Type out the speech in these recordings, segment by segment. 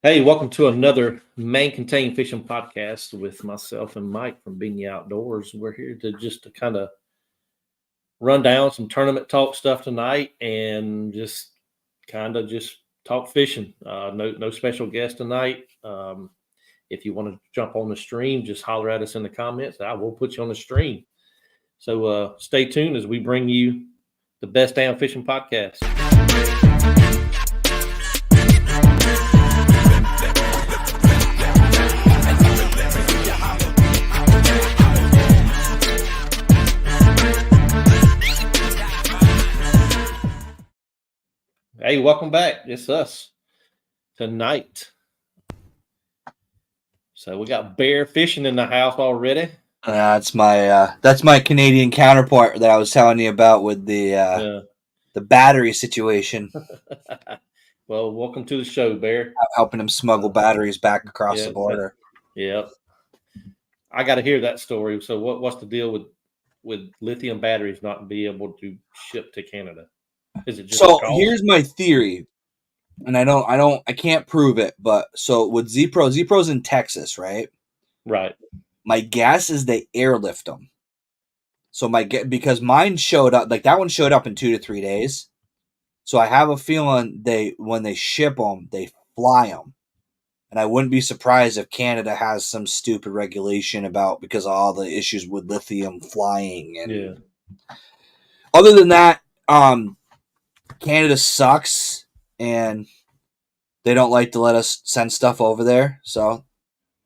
Hey, welcome to another Main Contain Fishing podcast with myself and Mike from Beanie Outdoors. We're here to kind of run down some tournament talk stuff tonight and just talk fishing. No special guest tonight. If you want to jump on the stream, just holler at us in the comments. I will put you on the stream. So stay tuned as we bring you the best damn fishing podcast. Hey, welcome back. It's us tonight. So we got bear fishing in the house already. That's my Canadian counterpart that I was telling you about with the battery situation. Well, welcome to the show, Bear. I'm helping him smuggle batteries back across the border. Yep. I got to hear that story. So what's the deal with lithium batteries not being able to ship to Canada? Is it just here's my theory, and I can't prove it, but so with Zepro's in Texas, right? Right. My guess is they airlift them. So because mine showed up, like that one showed up in 2 to 3 days. So I have a feeling when they ship them, they fly them. And I wouldn't be surprised if Canada has some stupid regulation because of all the issues with lithium flying. And other than that, Canada sucks, and they don't like to let us send stuff over there. So,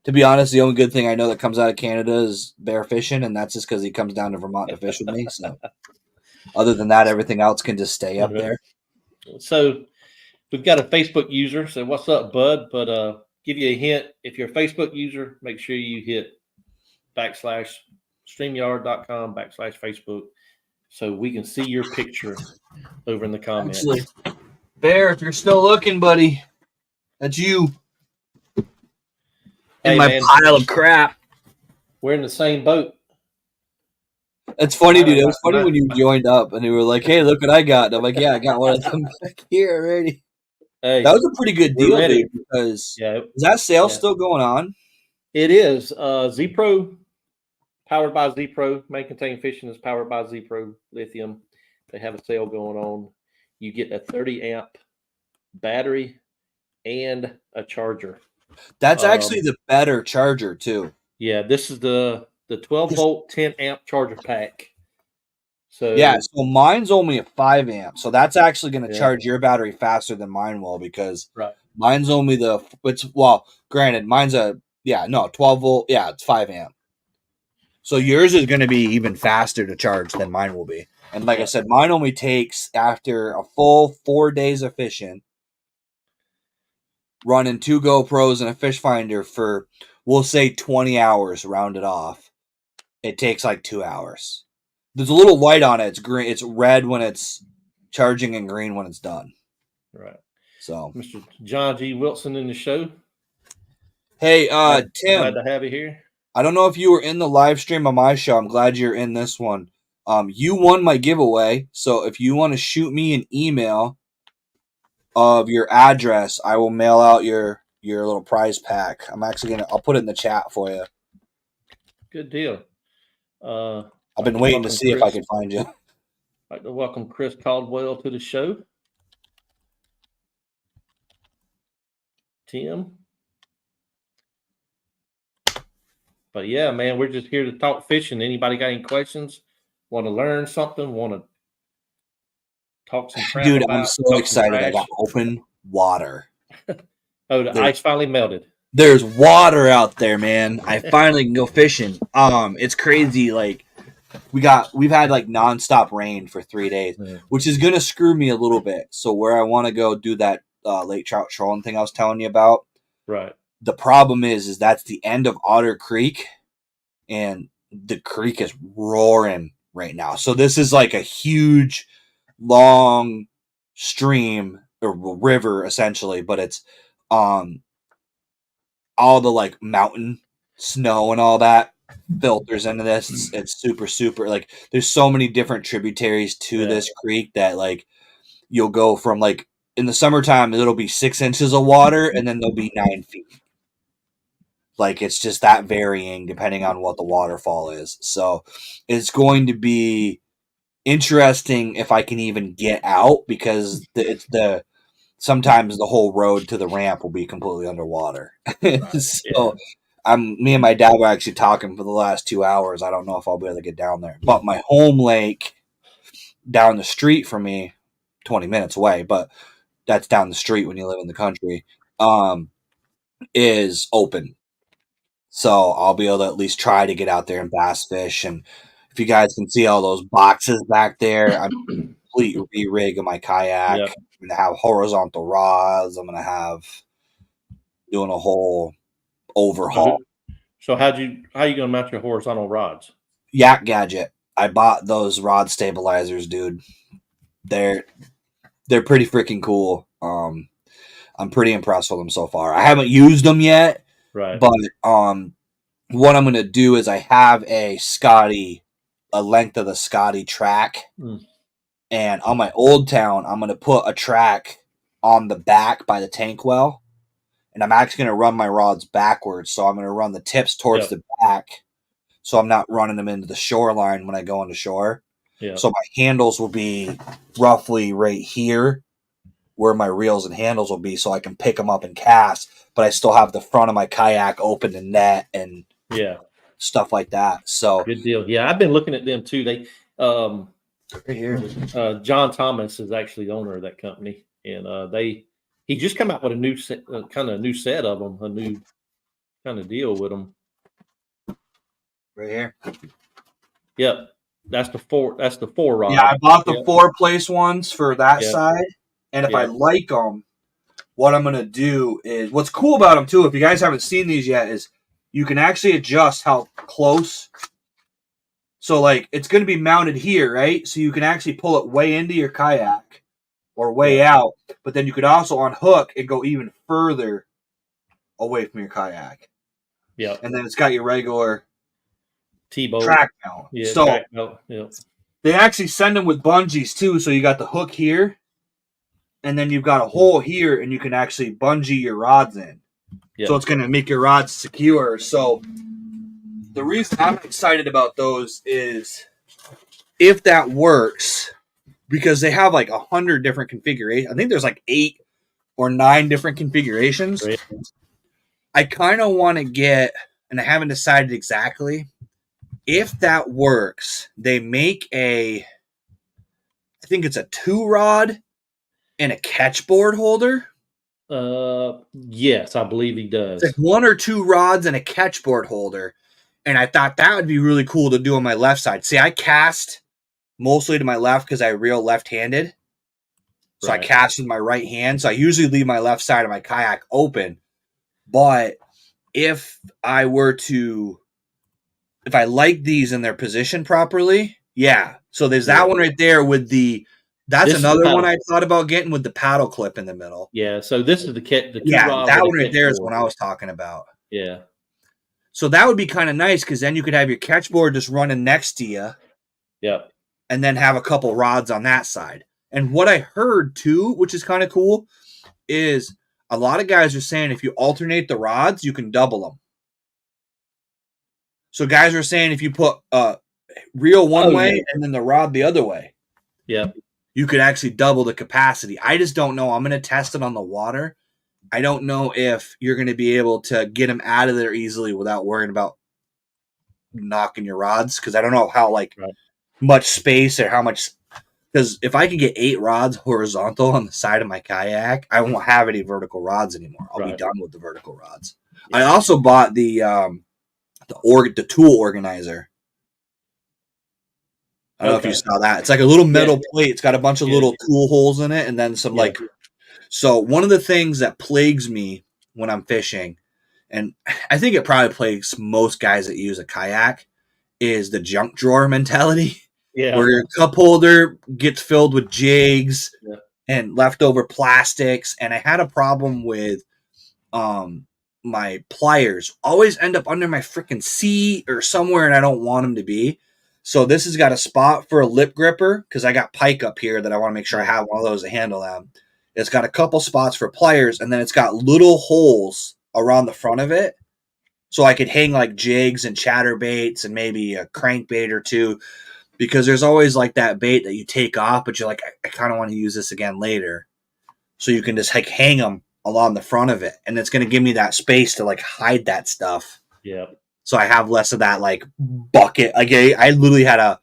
to be honest, the only good thing I know that comes out of Canada is bear fishing, and that's just because he comes down to Vermont to fish with me. So, other than that, everything else can just stay up there. So, we've got a Facebook user. So, what's up, bud? But give you a hint. If you're a Facebook user, make sure you hit /StreamYard.com/Facebook so we can see your picture over in the comments. Actually, Bear, if you're still looking, buddy, that's you. Hey, my pile of crap. We're in the same boat. It's funny, dude. It was funny when you joined up and you were like, "Hey, look what I got." And I'm like, "Yeah, I got one of them back here already." Hey, that was a pretty good deal, dude, because is that sale still going on? It is. Z-Pro, powered by Z-Pro. Main Contain Fishing is powered by Z-Pro Lithium. They have a sale going on. You get a 30-amp battery and a charger. That's actually the better charger, too. Yeah, this is the 12-volt, 10-amp charger pack. So mine's only a 5-amp. So that's actually going to charge your battery faster than mine will because mine's only granted, mine's 12-volt. Yeah, it's 5-amp. So yours is going to be even faster to charge than mine will be. And like I said, mine only takes, after a full 4 days of fishing, running 2 GoPros and a fish finder for, we'll say 20 hours, rounded off. It takes like 2 hours. There's a little light on it. It's green. It's red when it's charging and green when it's done. Right. So, Mr. John G. Wilson in the show. Hey, Tim. Glad to have you here. I don't know if you were in the live stream of my show. I'm glad you're in this one. You won my giveaway, so if you want to shoot me an email of your address, I will mail out your little prize pack. I'll put it in the chat for you. Good deal. I've been waiting to see if I can find you. I'd like to welcome Chris Caldwell to the show. Tim. But yeah, man, we're just here to talk fishing. Anybody got any questions? Want to learn something? Want to talk some crap? Dude, I'm so excited. I got open water. The ice finally melted. There's water out there, man. I finally can go fishing. It's crazy. Like we've had like nonstop rain for 3 days, which is gonna screw me a little bit. So where I want to go do that lake trout trolling thing I was telling you about, right? The problem is that's the end of Otter Creek, and the creek is roaring right now. So this is like a huge, long stream or river essentially, but it's all the like mountain snow and all that filters into this. It's super like there's so many different tributaries to this creek that like you'll go from like in the summertime, it'll be 6 inches of water, and then there'll be 9 feet. Like, it's just that varying depending on what the waterfall is. So it's going to be interesting if I can even get out, because sometimes the whole road to the ramp will be completely underwater. So me and my dad were actually talking for the last 2 hours. I don't know if I'll be able to get down there. But my home lake down the street from me, 20 minutes away, but that's down the street when you live in the country, is open. So I'll be able to at least try to get out there and bass fish. And if you guys can see all those boxes back there, I'm complete re-rig of my kayak. Yep. I'm going to have horizontal rods. I'm going to have doing a whole overhaul. So how you going to mount your horizontal rods? Yak Gadget. I bought those rod stabilizers, dude. They're pretty freaking cool. I'm pretty impressed with them so far. I haven't used them yet, right? But what I'm going to do is I have a length of the Scotty track, and on my Old Town, I'm going to put a track on the back by the tank well, and I'm actually going to run my rods backwards. So I'm going to run the tips towards the back, so I'm not running them into the shoreline when I go into shore. Yeah. So my handles will be roughly right here, where my reels and handles will be, so I can pick them up and cast, but I still have the front of my kayak open to net and stuff like that. So good deal. Yeah, I've been looking at them too. They right here. John Thomas is actually the owner of that company, and he just come out with a new set of them, a new kind of deal with them. Right here. Yep. That's the four rod. Yeah, I bought the 4-place ones for that side. And if I like them, what I'm going to do is, what's cool about them too, if you guys haven't seen these yet, is you can actually adjust how close. So like, it's going to be mounted here, right? So you can actually pull it way into your kayak or way out, but then you could also unhook and go even further away from your kayak. Yeah. And then it's got your regular T-bolt track mount. Yeah, so track mount. Yep. They actually send them with bungees too. So you got the hook here, and then you've got a hole here, and you can actually bungee your rods in. Yep. So it's going to make your rods secure. So the reason I'm excited about those is if that works, because they have like 100 different configurations. I think there's like 8 or 9 different configurations. Right. I kind of want to get, and I haven't decided exactly, if that works, they make I think it's a 2-rod and a catchboard holder. Yes, I believe he does. It's like 1 or 2 rods and a catchboard holder. And I thought that would be really cool to do on my left side. See, I cast mostly to my left because I reel left-handed. So I cast with my right hand. So I usually leave my left side of my kayak open. But if I like these in their position properly, So there's that one right there with that's another one I thought about getting with the paddle clip in the middle. Yeah, so this is the that one right there is what I was talking about. Yeah. So that would be kind of nice, because then you could have your catchboard just running next to you. Yep. And then have a couple rods on that side. And what I heard too, which is kind of cool, is a lot of guys are saying if you alternate the rods, you can double them. So guys are saying if you put reel one way and then the rod the other way, you could actually double the capacity. I just don't know. I'm going to test it on the water. I don't know if you're going to be able to get them out of there easily without worrying about knocking your rods, because I don't know how much space or how much. Because if I can get 8 rods horizontal on the side of my kayak, I won't have any vertical rods anymore. I'll be done with the vertical rods. Yeah. I also bought the tool organizer. I don't know if you saw that. It's like a little metal plate. It's got a bunch of little tool holes in it, and then some So one of the things that plagues me when I'm fishing, and I think it probably plagues most guys that use a kayak, is the junk drawer mentality. Yeah. Where your cup holder gets filled with jigs and leftover plastics. And I had a problem with my pliers. Always end up under my freaking seat or somewhere, and I don't want them to be. So this has got a spot for a lip gripper, because I got pike up here that I want to make sure I have one of those to handle them. It's got a couple spots for pliers, and then it's got little holes around the front of it. So I could hang like jigs and chatterbaits and maybe a crankbait or two, because there's always like that bait that you take off, but you're like, I kind of want to use this again later. So you can just like hang them along the front of it, and it's going to give me that space to like hide that stuff. Yeah. So I have less of that like bucket. Like I literally had I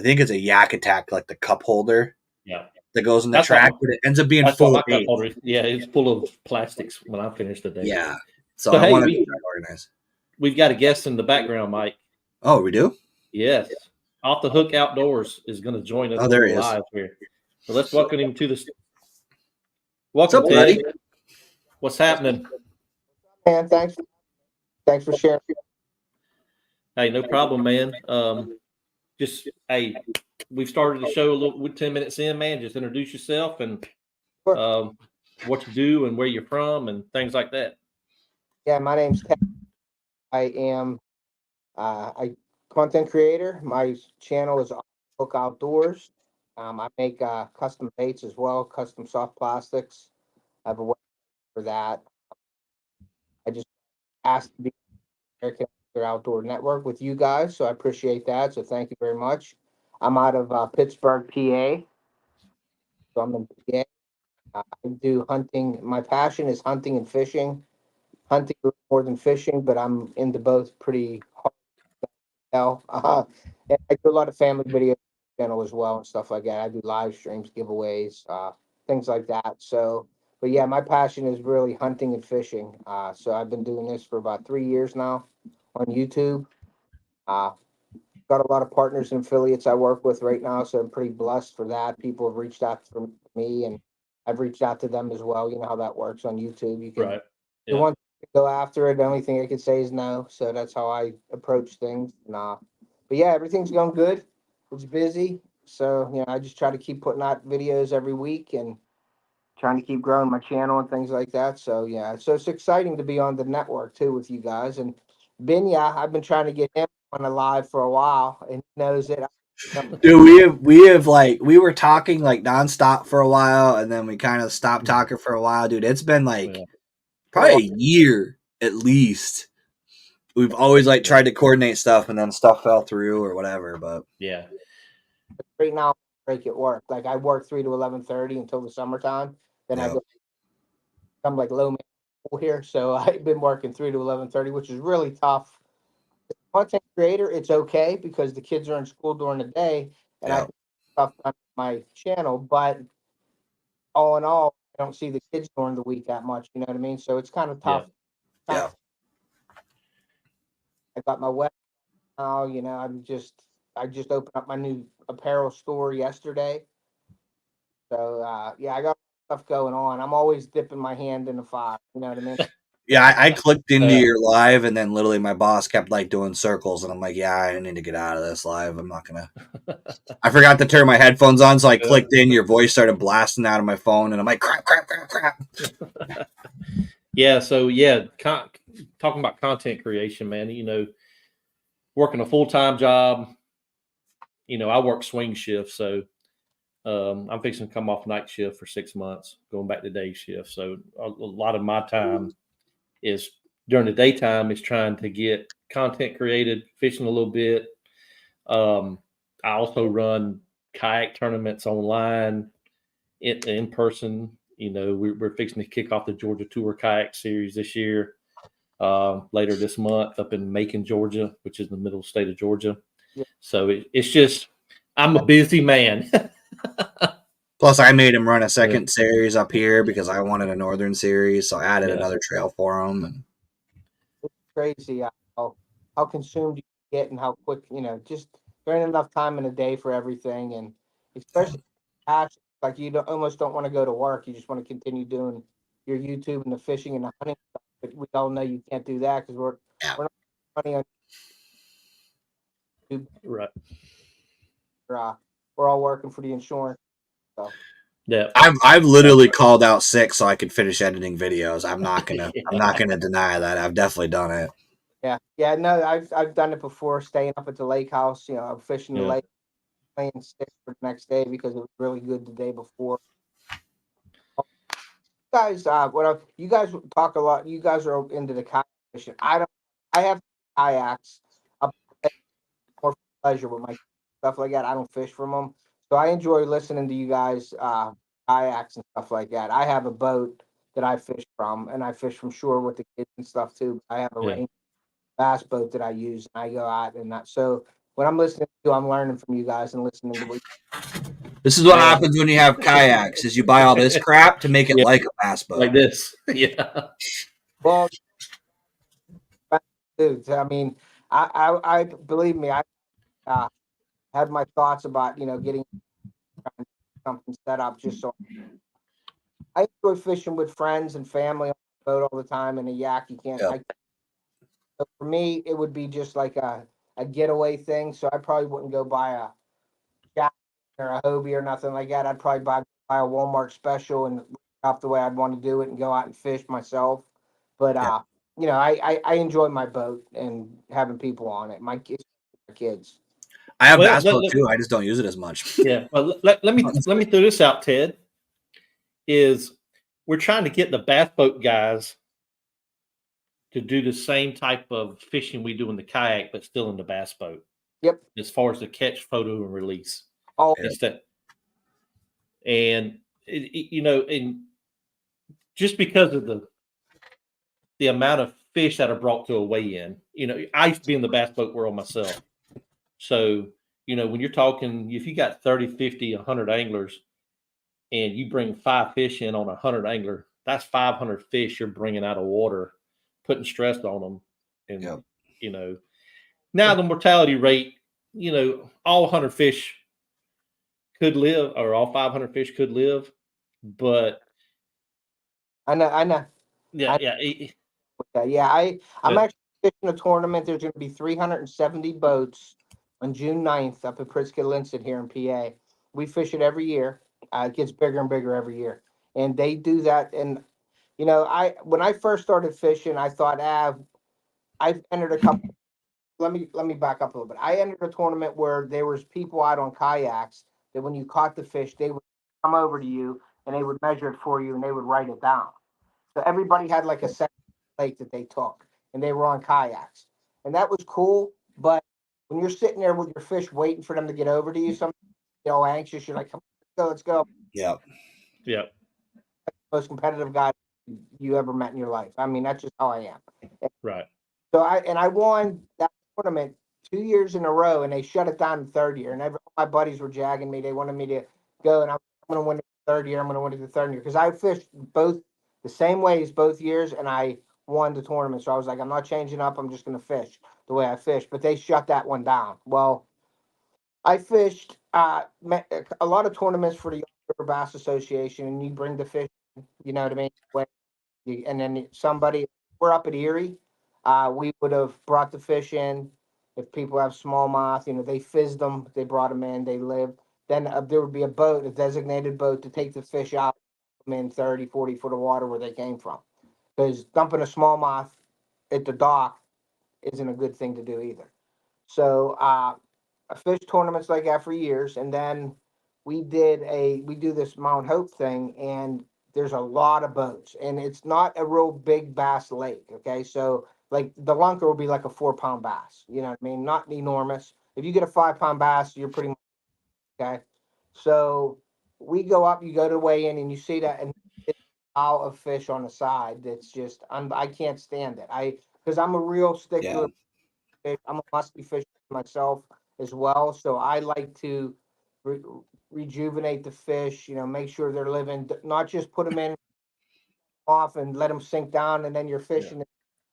think it's a Yak Attack, like the cup holder. Yeah. That goes in the That's track, what, but it ends up being that's full what of my cup bait. holder is. Yeah, it's full of plastics when I finish the day. Yeah. So So, I hey, want to be organized. we've got a guest in the background, Mike. Oh, we do? Yes. Off the Hook Outdoors is going to join us Oh, there he is. live here. So let's welcome him to the. What's Welcome, up, Ted. buddy? What's happening? Man, thanks for sharing. Hey, no problem, man. Just hey, we've started the show a little with 10 minutes in, man. Just introduce yourself and what you do and where you're from and things like that. Yeah, my name's Ted. I am a content creator. My channel is Hook Outdoors. I make custom baits as well, custom soft plastics. I have a website for that. I just asked to be American Outdoor Network with you guys, so I appreciate that. So thank you very much. I'm out of Pittsburgh, PA. So I'm in PA. I do hunting. My passion is hunting and fishing. Hunting more than fishing, but I'm into both pretty hard now. And I do a lot of family video channel as well and stuff like that. I do live streams, giveaways, things like that. So, but yeah, my passion is really hunting and fishing. So I've been doing this for about 3 years now on YouTube. Got a lot of partners and affiliates I work with right now, so I'm pretty blessed for that. People have reached out to me, and I've reached out to them as well. You know how that works on YouTube. You can Right. you Yeah. want to go after it. The only thing I could say is no. So that's how I approach things. Nah. But yeah, everything's going good. It's busy. So, I just try to keep putting out videos every week and trying to keep growing my channel and things like that. So yeah, so it's exciting to be on the network too with you guys. And Binya, I've been trying to get him on a live for a while, and he knows it. Dude, we have like we were talking like nonstop for a while, and then we kind of stopped talking for a while, dude. It's been like probably a year at least. We've always like tried to coordinate stuff, and then stuff fell through or whatever. But Yeah. Right now, break at work. Like I work 3 to 11:30 until the summertime. Then I yeah. go. I'm like low man here, so I've been working 3 to 11:30, which is really tough. As a content creator, it's okay because the kids are in school during the day, and I Yeah. can do stuff on my channel. But all in all, I don't see the kids during the week that much. You know what I mean? So it's kind of tough. Yeah. I got my web now. I just opened up my new apparel store yesterday. So yeah, I got stuff going on. I'm always dipping my hand in the fire. You know what I mean? Yeah, I clicked into your live, and then literally my boss kept like doing circles, and I'm like, yeah, I need to get out of this live. I'm not gonna. I forgot to turn my headphones on, so I clicked in. Your voice started blasting out of my phone, and I'm like, crap. Yeah. So yeah, talking about content creation, man. Working a full-time job. I work swing shift, so I'm fixing to come off night shift for 6 months, going back to day shift. So a lot of my time is during the daytime is trying to get content created, fishing a little bit. I also run kayak tournaments online, in person. We're fixing to kick off the Georgia Tour Kayak Series this year, later this month up in Macon, Georgia, which is in the middle state of Georgia. Yeah. So it's just, I'm a busy man. Plus, I made him run a second series up here because I wanted a northern series, so I added another trail for him. And it's crazy how consumed you get and how quick, just there ain't enough time in a day for everything, and especially passion, like almost don't want to go to work. You just want to continue doing your YouTube and the fishing and the hunting stuff. But we all know you can't do that because we're not money on YouTube. Right. We're all working for the insurance. So Yeah. I've literally called out sick so I could finish editing videos. I'm not gonna deny that. I've definitely done it. Yeah. No, I've done it before. Staying up at the lake house, fishing the lake, playing sick for the next day because it was really good the day before. guys, you guys talk a lot. You guys are into the kayak fishing. I don't. I have kayaks. Up more for pleasure with my stuff like that. I don't fish from them, so I enjoy listening to you guys kayaks and stuff like that. I have a boat that I fish from, and I fish from shore with the kids and stuff too. I have a Yeah. rain bass boat that I use, and I go out and that. So when I'm listening to you, I'm learning from you guys and listening to what. This is what Yeah. happens when you have kayaks: is you buy all this crap to make it Yeah. like a bass boat. Like this. Yeah. Well, dude, I mean, I believe me, I uh, had my thoughts about getting something set up just so I enjoy fishing with friends and family on the boat all the time. And a yak, you can't. Yep. So for me, it would be just like a getaway thing. So I probably wouldn't go buy a jack or a Hobie or nothing like that. I'd probably buy a Walmart special and off the way I'd want to do it and go out and fish myself. But Yeah. I enjoy my boat and having people on it. My kids. I have Well, bass boat too. I just don't use it as much. Yeah. Well, let me throw this out, Ted. Is we're trying to get the bass boat guys to do the same type of fishing we do in the kayak, but still in the bass boat. Yep. As far as the catch, photo, and release. Oh, Yeah. Instead, and and just because of the amount of fish that are brought to a weigh-in, I used to be in the bass boat world myself. So, when you're talking, if you got 30, 50, 100 anglers and you bring 5 fish in on a 100 angler, that's 500 fish you're bringing out of water, putting stress on them. And, Yep. Now the mortality rate, all 100 fish could live or all 500 fish could live, but I know. yeah, I yeah. Yeah, I'm Yeah. actually fishing a tournament. There's going to be 370 boats on June 9th up at Pritzker Linson here in PA. We fish it every year. It gets bigger and bigger every year, and they do that. And I when I first started fishing, I thought, I've entered a couple. Let me back up a little bit. I entered a tournament where there was people out on kayaks that when you caught the fish, they would come over to you and they would measure it for you and they would write it down. So everybody had like a second lake that they took, and they were on kayaks, and that was cool. But when you're sitting there with your fish waiting for them to get over to you, some anxious. You're like, "Come on, let's go." Yep. Yeah. Most competitive guy you ever met in your life. I mean, that's just how I am. Right. So I won that tournament 2 years in a row, and they shut it down in the third year. And my buddies were jagging me. They wanted me to go, and I'm going to win it the third year. I'm going to win it the third year because I fished both the same ways both years, and I won the tournament. So I was like, I'm not changing up. I'm just going to fish the way I fish. But they shut that one down. Well, I fished a lot of tournaments for the Young River Bass Association, and you bring the fish. You know what I mean? And then somebody, we're up at Erie. We would have brought the fish in. If people have smallmouth, they fizzed them. They brought them in. They live. Then there would be a boat, a designated boat to take the fish out them in 30, 40 foot of water where they came from. Because dumping a smallmouth at the dock isn't a good thing to do either. So I fished tournaments like that for years, and then we do this Mount Hope thing, and there's a lot of boats, and it's not a real big bass lake. Okay, so like the lunker will be like a 4 pound bass. You know what I mean? Not enormous. If you get a 5 pound bass, you're pretty much okay. So we go up, you go to weigh in, and you see that, and it's a pile of fish on the side. That's just I can't stand it. Because I'm a real stickler. I'm a musky fisher myself as well, so I like to rejuvenate the fish. Make sure they're living, not just put them in off and let them sink down, and then you're fishing.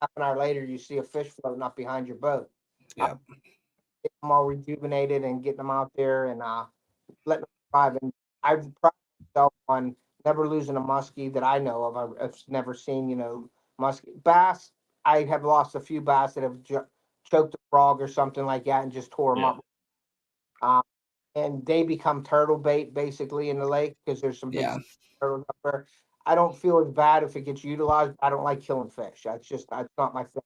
Half an hour later, you see a fish floating up behind your boat. Yep. Get them all rejuvenated and getting them out there and letting them thrive. And I've prided myself on never losing a muskie that I know of. I've never seen, muskie bass. I have lost a few bass that have choked a frog or something like that and just tore them Yeah. up. And they become turtle bait basically in the lake because there's some big turtles up there. I don't feel as bad if it gets utilized. I don't like killing fish. That's not my thing.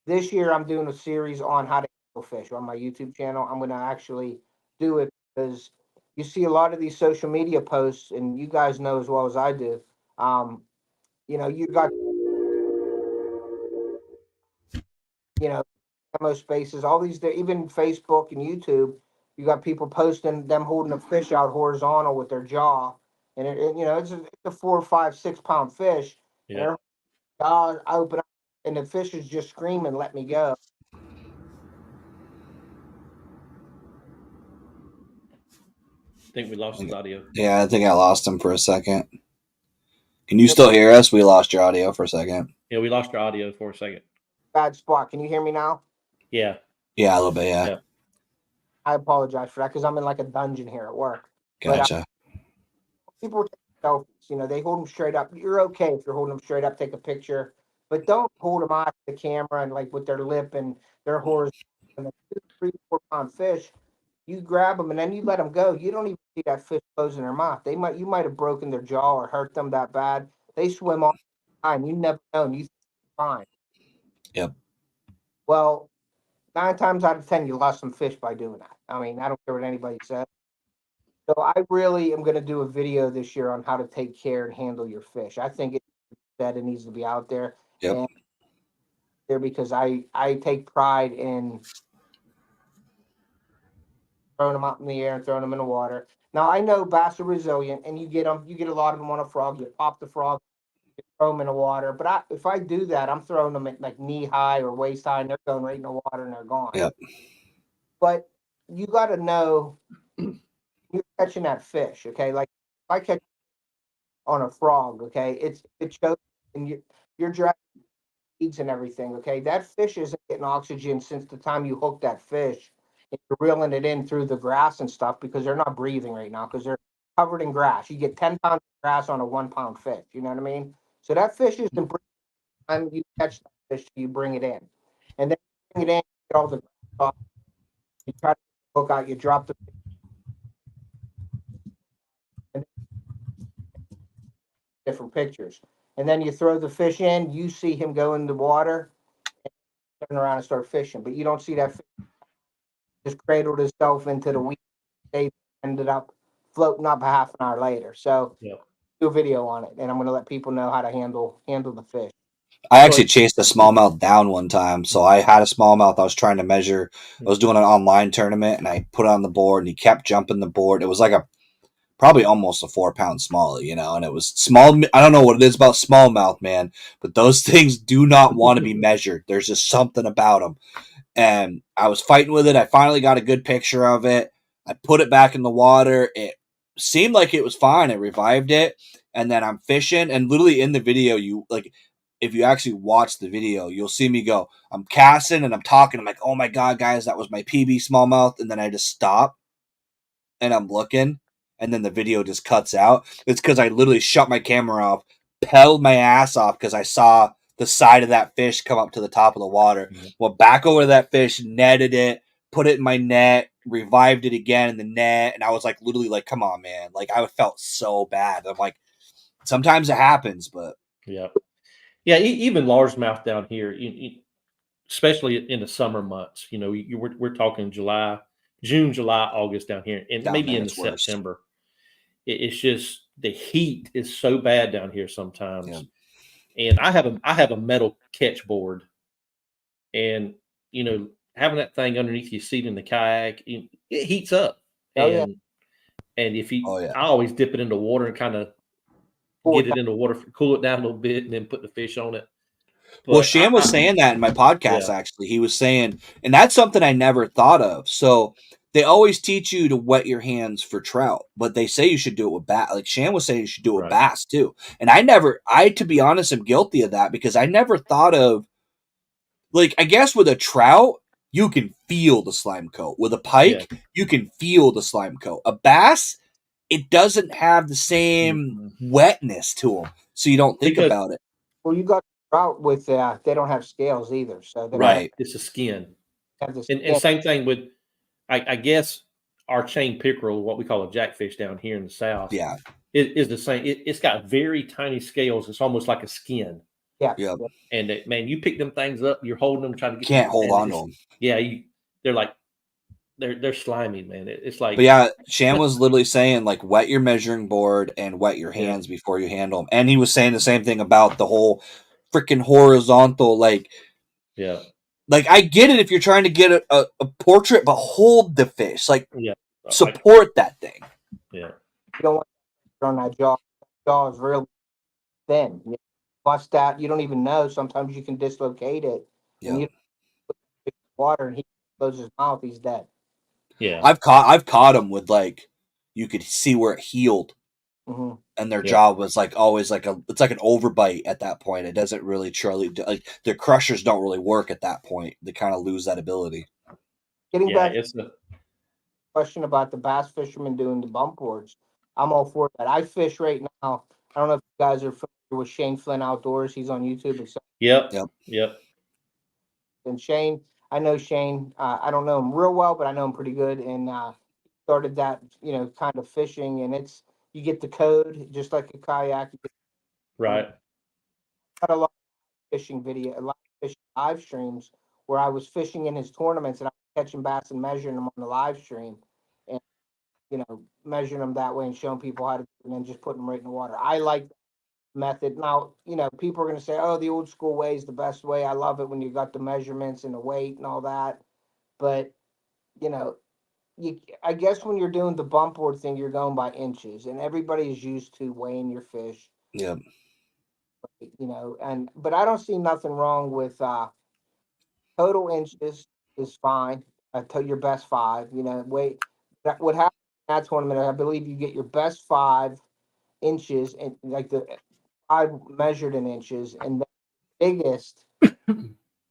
This year I'm doing a series on how to kill fish on my YouTube channel. I'm going to actually do it because you see a lot of these social media posts, and you guys know as well as I do. You know, you got, demo spaces, all these, even Facebook and YouTube, you got people posting them holding a fish out horizontal with their jaw. And it's a 4, 5, 6 pound fish. And Yeah. their jaws open up and the fish is just screaming, let me go. I think we lost his audio. Yeah, I think I lost him for a second. Can you still hear us? We lost your audio for a second. Yeah, we lost our audio for a second. Bad spot. Can you hear me now? Yeah. Yeah, a little bit. Yeah, Yeah. I apologize for that because I'm in like a dungeon here at work. gotcha. People take selfies, they hold them straight up. You're okay if you're holding them straight up, take a picture, but don't hold them off the camera and like with their lip and their horizontal. And a 2, 3, 4 pound fish, you grab them and then you let them go. You don't even see that fish closing their mouth. You might have broken their jaw or hurt them that bad. They swim all the time. You never know. And you think it's fine. Yep. Well, 9 times out of 10, you lost some fish by doing that. I mean, I don't care what anybody says. So I really am going to do a video this year on how to take care and handle your fish. I think it needs to be out there. Yep. And there because I take pride in throwing them out in the air and throwing them in the water. Now I know bass are resilient, and you get a lot of them on a frog. You pop the frog, you throw them in the water. But if I do that, I'm throwing them at like knee high or waist high, and they're going right in the water and they're gone. Yep. But you got to know you're catching that fish, okay? Like if I catch on a frog, okay, it shows, and you're dragging feeds and everything, okay? That fish isn't getting oxygen since the time you hook that fish. And you're reeling it in through the grass and stuff because they're not breathing right now because they're covered in grass. You get 10 pounds of grass on a 1 pound fish. You know what I mean? So that fish isn't breathing by the time you catch that fish, you bring it in. And then you bring it in, you get all the grass off. You try to hook out, you drop the different pictures. And then you throw the fish in, you see him go in the water, and turn around and start fishing. But you don't see that fish just cradled himself into the weed. They ended up floating up a half an hour later. So do a video on it, and I'm going to let people know how to handle the fish. I actually chased a smallmouth down one time. So I had a smallmouth I was trying to measure. I was doing an online tournament, and I put it on the board, and he kept jumping the board. It was like probably almost a 4-pound smallie, and it was small. I don't know what it is about smallmouth, man, but those things do not want to be measured. There's just something about them. And I was fighting with it. I finally got a good picture of it. I put it back in the water. It seemed like it was fine. I revived it. And then I'm fishing. And literally in the video, if you actually watch the video, you'll see me go, I'm casting and I'm talking. I'm like, oh my God, guys, that was my PB smallmouth. And then I just stop and I'm looking. And then the video just cuts out. It's because I literally shut my camera off, pedaled my ass off because I saw the side of that fish come up to the top of the water. Mm-hmm. Went back over to that fish, netted it, put it in my net, revived it again in the net. And I was like, literally like, come on, man. Like I felt so bad. I'm like, sometimes it happens, but. Yeah. Even largemouth down here, especially in the summer months, we're talking June, July, August down here, and down maybe in September. It's just the heat is so bad down here sometimes. Yeah. And I have a metal catch board, and having that thing underneath your seat in the kayak, it heats up. And if I always dip it into water and kind of get it into water, cool it down a little bit, and then put the fish on it. But well, Shan was saying that in my podcast, actually. He was saying, and that's something I never thought of. So they always teach you to wet your hands for trout, but they say you should do it with bass. Like Shan was saying, you should do it with bass too. And to be honest, am guilty of that because I never thought of, like, I guess with a trout, you can feel the slime coat. With a pike, you can feel the slime coat. A bass, it doesn't have the same wetness to them, so you don't think about it. Well, you got trout with they don't have scales either, so it's a skin. And same thing with, I guess our chain pickerel, what we call a jackfish down here in the South, is the same. It's got very tiny scales. It's almost like a skin. Yeah. And man, you pick them things up, you're holding them, trying to get. Can't hold on to them. Yeah, they're like they're slimy, man. It's like But yeah, Sham was literally saying like wet your measuring board and wet your Yeah. hands before you handle them, and he was saying the same thing about the whole freaking horizontal yeah, like I get it if you're trying to get a portrait, but hold the fish, like yeah, support that thing. yeah, You don't want to on that jaw. That jaw is really thin. You bust that, you don't even know. Sometimes you can dislocate it, and Yeah, you put it in water, and he closes his mouth, he's dead. yeah, I've caught them with like you could see where it healed, Hmm. and their Yeah. jaw was like always like it's like an overbite at that point. It doesn't really truly like their crushers don't really work at that point. They kind of lose that ability. Getting yeah. back to It's the question about the bass fishermen doing the bump boards, I'm all for that. I fish right now. I don't know if you guys are familiar with Shane Flynn Outdoors. He's on YouTube. yep, Yep. yep, And Shane, I know Shane. I don't know him real well, but I know him pretty good. And started that, kind of fishing. And you get the code just like a kayak. You right, got a lot of fishing video, a lot of fishing live streams where I was fishing in his tournaments and I was catching bass and measuring them on the live stream, and measuring them that way and showing people how to, and then just putting them right in the water. I like that method. Now, people are going to say, "Oh, the old school way is the best way." I love it when you got the measurements and the weight and all that, but you know, I guess when you're doing the bump board thing, you're going by inches, and everybody is used to weighing your fish, Yep. but I don't see nothing wrong with total inches is fine. Until your best five, weight. What happens in that tournament? I believe you get your best 5 inches and like the five measured in inches, and the biggest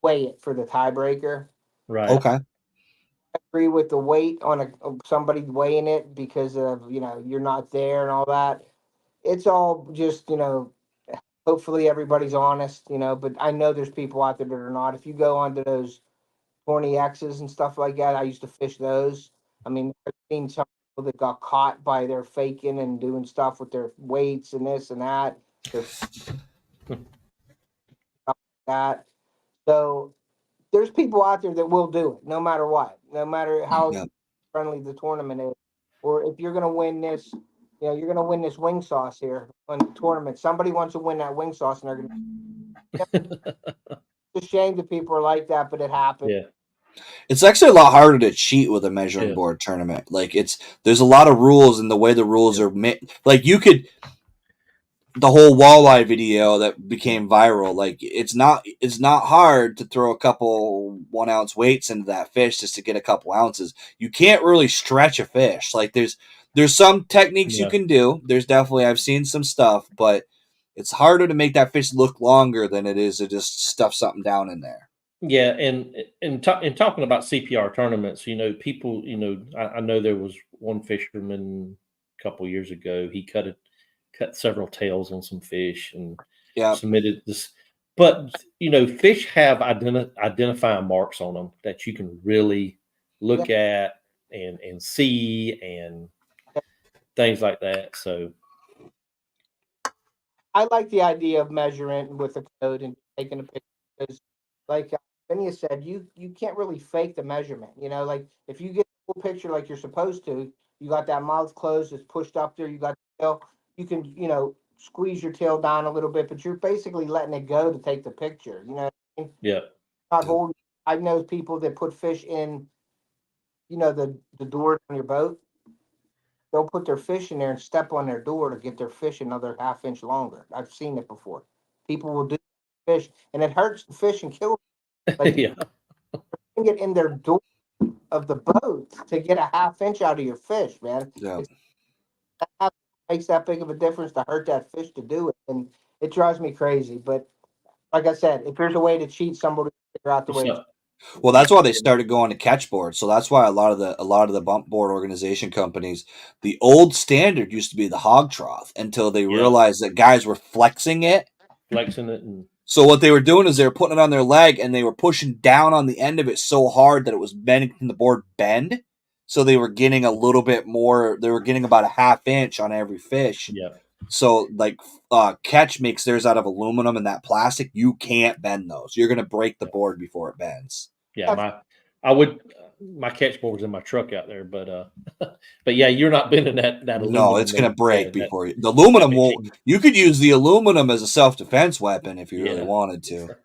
weigh it for the tiebreaker. right. Okay. Agree with the weight on somebody weighing it because of you're not there and all that. It's all just hopefully everybody's honest, but I know there's people out there that are not. If you go onto those 20X's and stuff like that, I used to fish those. I mean, I've seen some people that got caught by their faking and doing stuff with their weights and this and that, their stuff like that. So there's people out there that will do it no matter what, no matter how Yep. friendly the tournament is, or if you're going to win this, you're going to win this wing sauce here on the tournament. Somebody wants to win that wing sauce, and they're going to. It's a shame that people are like that, but it happens. Yeah, It's actually a lot harder to cheat with a measuring Yeah. board tournament. Like there's a lot of rules in the way the rules are made. Like you could the whole walleye video that became viral. Like it's not hard to throw a couple 1 ounce weights into that fish just to get a couple ounces. You can't really stretch a fish. Like there's some techniques you Yeah. can do. There's definitely I've seen some stuff, but it's harder to make that fish look longer than it is to just stuff something down in there. yeah. And talking about CPR tournaments, people, I know there was one fisherman a couple years ago. He cut several tails on some fish and Yeah. submitted this. But fish have identifying marks on them that you can really look at and see and things like that. So I like the idea of measuring with a code and taking a picture because, like Phineas said, you can't really fake the measurement. Like if you get a full picture like you're supposed to, you got that mouth closed, it's pushed up there, you got the tail, you can squeeze your tail down a little bit, but you're basically letting it go to take the picture. What I mean? yeah, Not holding. I know people that put fish in, the door on your boat. They'll put their fish in there and step on their door to get their fish another half inch longer. I've seen it before. People will do fish, and it hurts the fish and kills them. Like yeah, you can get in their door of the boat to get a half inch out of your fish, man. Yeah. That makes that big of a difference to hurt that fish to do it, and it drives me crazy. But like I said, if there's a way to cheat, somebody will figure out the way. So, Well, that's why they started going to catch boards. So that's why a lot of the bump board organization companies, the old standard used to be the hog trough until they Yeah. realized that guys were flexing it. flexing it and So what they were doing is they were putting it on their leg and they were pushing down on the end of it so hard that it was making the board bend. So they were getting a little bit more. They were getting about a half inch on every fish. yeah, So like Catch makes theirs out of aluminum and that plastic. You can't bend those. You're gonna break the board before it bends. yeah. I would. My catch board's in my truck out there, but yeah, you're not bending that No, aluminum. it's gonna and- break yeah, before you. The aluminum that won't. machine. You could use the aluminum as a self-defense weapon if you really Yeah. wanted to.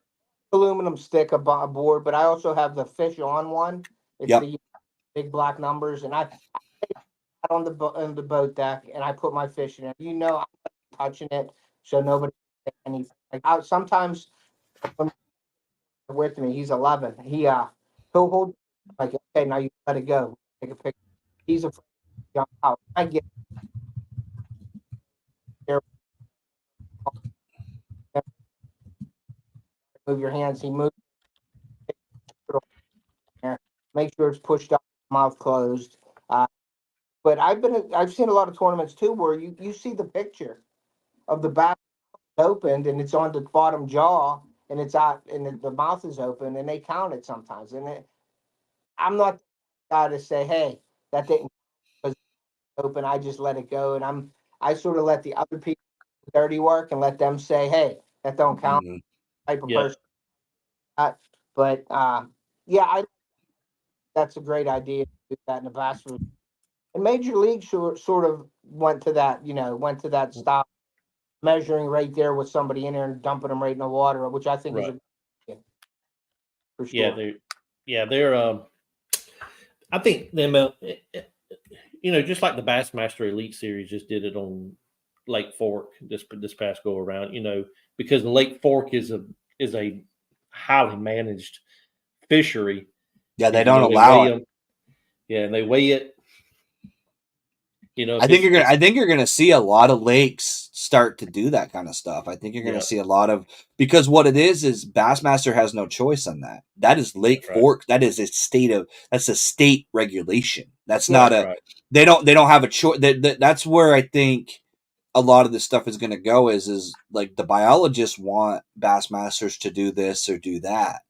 Aluminum stick aboard, but I also have the fish on one. It's Yep. the big black numbers, and I take that on on the boat deck, and I put my fish in it. I'm not touching it, so nobody can say anything. Like sometimes when he's with me, he's 11. He'll hold like, okay, now you let it go. Take a picture. He's afraid to jump out. I get there, move your hands. He moves there. Make sure it's pushed up, mouth closed. But I've seen a lot of tournaments too where you see the picture of the back opened and it's on the bottom jaw and it's out and the mouth is open and they count it sometimes. I'm not the guy to say, hey, that didn't was open. I just let it go, and I sort of let the other people do dirty work and let them say, hey, that don't count. Mhm. Type of Yeah. person. But yeah, that's a great idea to do that in the bathroom. And Major League sort of went to that, went to that style, measuring right there with somebody in there and dumping them right in the water, which I think is Right. for Yeah, sure. they're. I think them. Just like the Bassmaster Elite Series just did it on Lake Fork this past go around. Because the Lake Fork is a highly managed fishery. Yeah, they And, don't they allow weigh it. them. Yeah, and they weigh it. I think you're gonna see a lot of lakes start to do that kind of stuff. I think you're gonna Yeah. see a lot of, because what it is Bassmaster has no choice on that. That is Lake That's right. Fork. That is that's a state regulation. That's Yeah. not That's a right. they don't have a choice. That's where I think a lot of this stuff is gonna go is like the biologists want Bassmasters to do this or do that.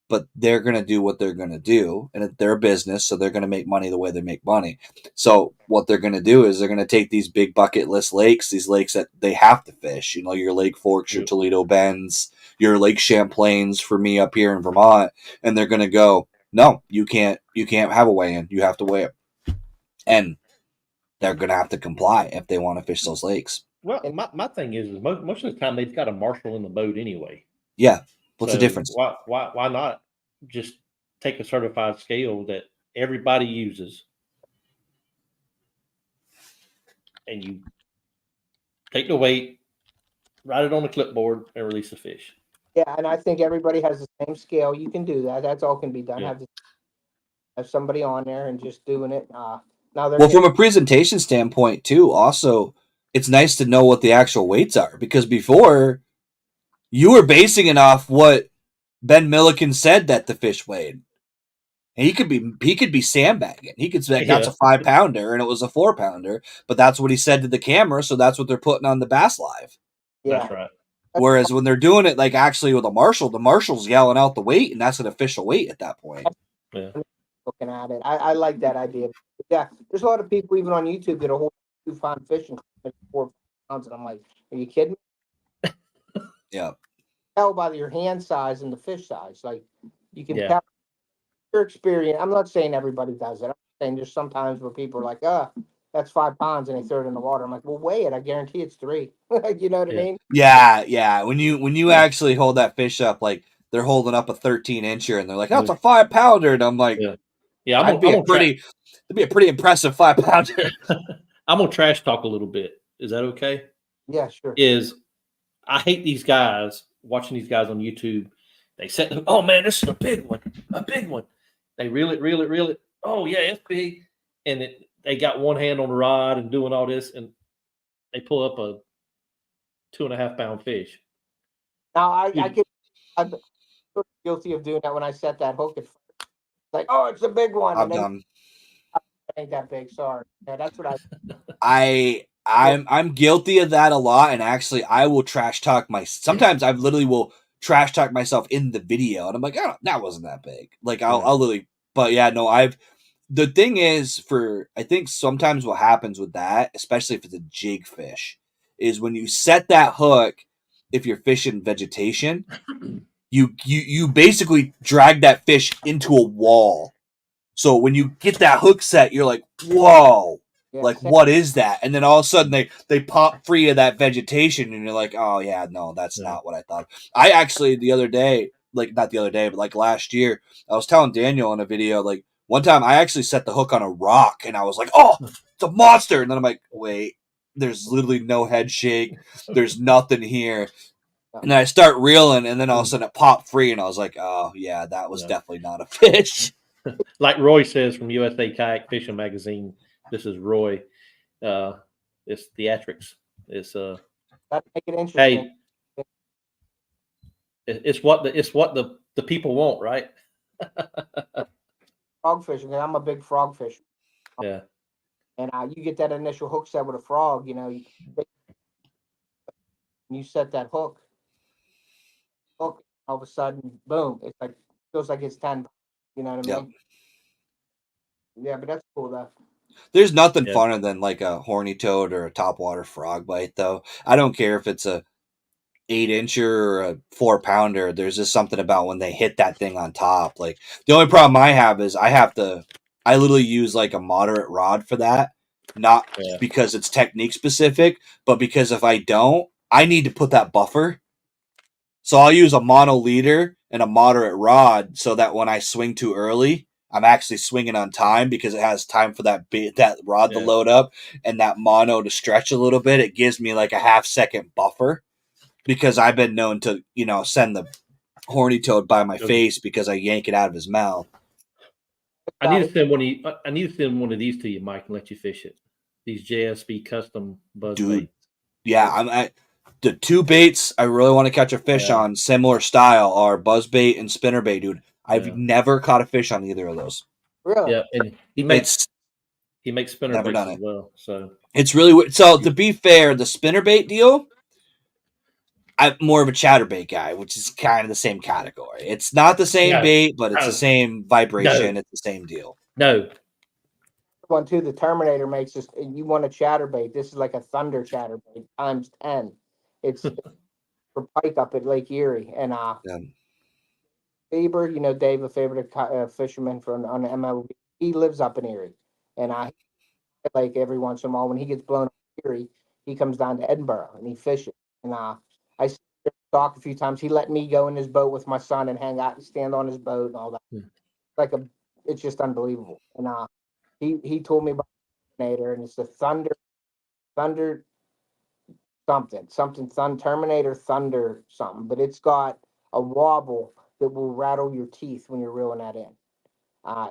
But they're going to do what they're going to do, and it's their business, so they're going to make money the way they make money. So what they're going to do is they're going to take these big bucket list lakes, these lakes that they have to fish, your Lake Forks, your Yep. Toledo Bends, your Lake Champlains for me up here in Vermont, and they're going to go, no, you can't have a weigh-in, you have to weigh it, and they're going to have to comply if they want to fish those lakes. Well, my thing is most of the time they've got a marshal in the boat anyway. Yeah, what's the So difference? why not just take a certified scale that everybody uses, and you take the weight, write it on the clipboard, and release the fish. Yeah, and I think everybody has the same scale. You can do that. That's all can be done. Yeah. Have somebody on there and just doing it. Now they're Well, from a presentation standpoint too, also, it's nice to know what the actual weights are, because before you were basing it off what Ben Milliken said that the fish weighed. And he could be sandbagging. He could say that's a 5-pounder and it was a 4-pounder, but that's what he said to the camera, so that's what they're putting on the Bass Live. yeah. That's right. Whereas when they're doing it like actually with a marshal, the marshal's yelling out the weight, and that's an official weight at that point. Yeah. Looking at it, I like that idea. Yeah, there's a lot of people even on YouTube that are holding 2-pound fish and 4 pounds, and I'm like, are you kidding me? Yeah. Tell by your hand size and the fish size, like you can Yeah. tell your experience. I'm not saying everybody does it. I'm saying there's sometimes where people are like, that's 5 pounds, and they throw it in the water. I'm like, well, weigh it. I guarantee it's 3. You know what I Yeah. mean? Yeah. When you actually hold that fish up, like they're holding up a 13-incher, and they're like, that's a 5-pounder, and I'm like, Yeah. that'd be a pretty impressive 5-pounder. I'm gonna trash talk a little bit. Is that okay? Yeah, sure. I hate these guys watching these guys on YouTube. They said, "Oh man, this is a big one, a big one." They reel it. Oh yeah, it's big, and they got one hand on the rod and doing all this, and they pull up a 2.5-pound fish. Now I'm sort of guilty of doing that when I set that hook at first. Like, oh, it's a big one. I'm And then done. it ain't that big. Sorry. Yeah, that's what I'm guilty of that a lot, and actually I will trash talk sometimes I literally will trash talk myself in the video, and I'm like, oh, that wasn't that big. Like I'll literally, but yeah, no, the thing is, I think sometimes what happens with that, especially if it's a jig fish, is when you set that hook, if you're fishing vegetation, you basically drag that fish into a wall. So when you get that hook set, you're like, whoa, Yeah, like same. what is that? And then all of a sudden they pop free of that vegetation, and you're like, oh yeah, no, that's Yeah. not what I thought. I actually the other day, like not the other day, but like last year, I was telling Daniel in a video, like one time I actually set the hook on a rock, and I was like, oh, it's a monster, and then I'm like, wait, there's literally no head shake, there's nothing here. And then I start reeling, and then all of a sudden it popped free, and I was like, oh yeah, that was Yeah. definitely not a fish. Like Roy says from USA Kayak Fishing Magazine, this is Roy. It's theatrics. It's That make it interesting. hey, it's what the people want, right? Frog fishing. And I'm a big frog fisher. Yeah. And you get that initial hook set with a frog, you set that hook, all of a sudden, boom, it's like feels like it's 10. You know what I Yep. mean? Yeah, but that's cool though. There's nothing Yeah. funner than like a horny toad or a topwater frog bite, though. I don't care if it's a 8-incher or a 4-pounder. There's just something about when they hit that thing on top. Like the only problem I have is I literally use like a moderate rod for that, not Yeah. because it's technique specific, but because if I don't, I need to put that buffer. So I'll use a mono leader and a moderate rod so that when I swing too early, I'm actually swinging on time because it has time for that rod to Yeah. load up and that mono to stretch a little bit. It gives me like a half-second buffer because I've been known to, send the horny toad by my face because I yank it out of his mouth. I need to send one of these to you, Mike, and let you fish it. These JSB custom buzz Dude. baits. Yeah, the two baits I really want to catch a fish Yeah. on similar style are buzzbait and spinnerbait, dude. I've Yeah. never caught a fish on either of those. Really? Yeah, and he makes spinner Never baits done as it. well. So It's really weird. So to be fair, the spinnerbait deal, I'm more of a chatterbait guy, which is kind of the same category. It's not the same No. bait, but it's No. the same vibration. No. It's the same deal. no. One too, the Terminator makes this. You want a chatterbait? This is like a thunder chatterbait times 10. It's for pike up at Lake Erie, and Um, Faber, Dave, a favorite fisherman on the MLB. He lives up in Erie, and like every once in a while when he gets blown up in Erie, he comes down to Edinburgh and he fishes. And I talk a few times. He let me go in his boat with my son and hang out and stand on his boat and all that. Hmm. It's just unbelievable. And he told me about Terminator, and it's the Thunder Terminator Thunder something, but it's got a wobble that will rattle your teeth when you're reeling that in.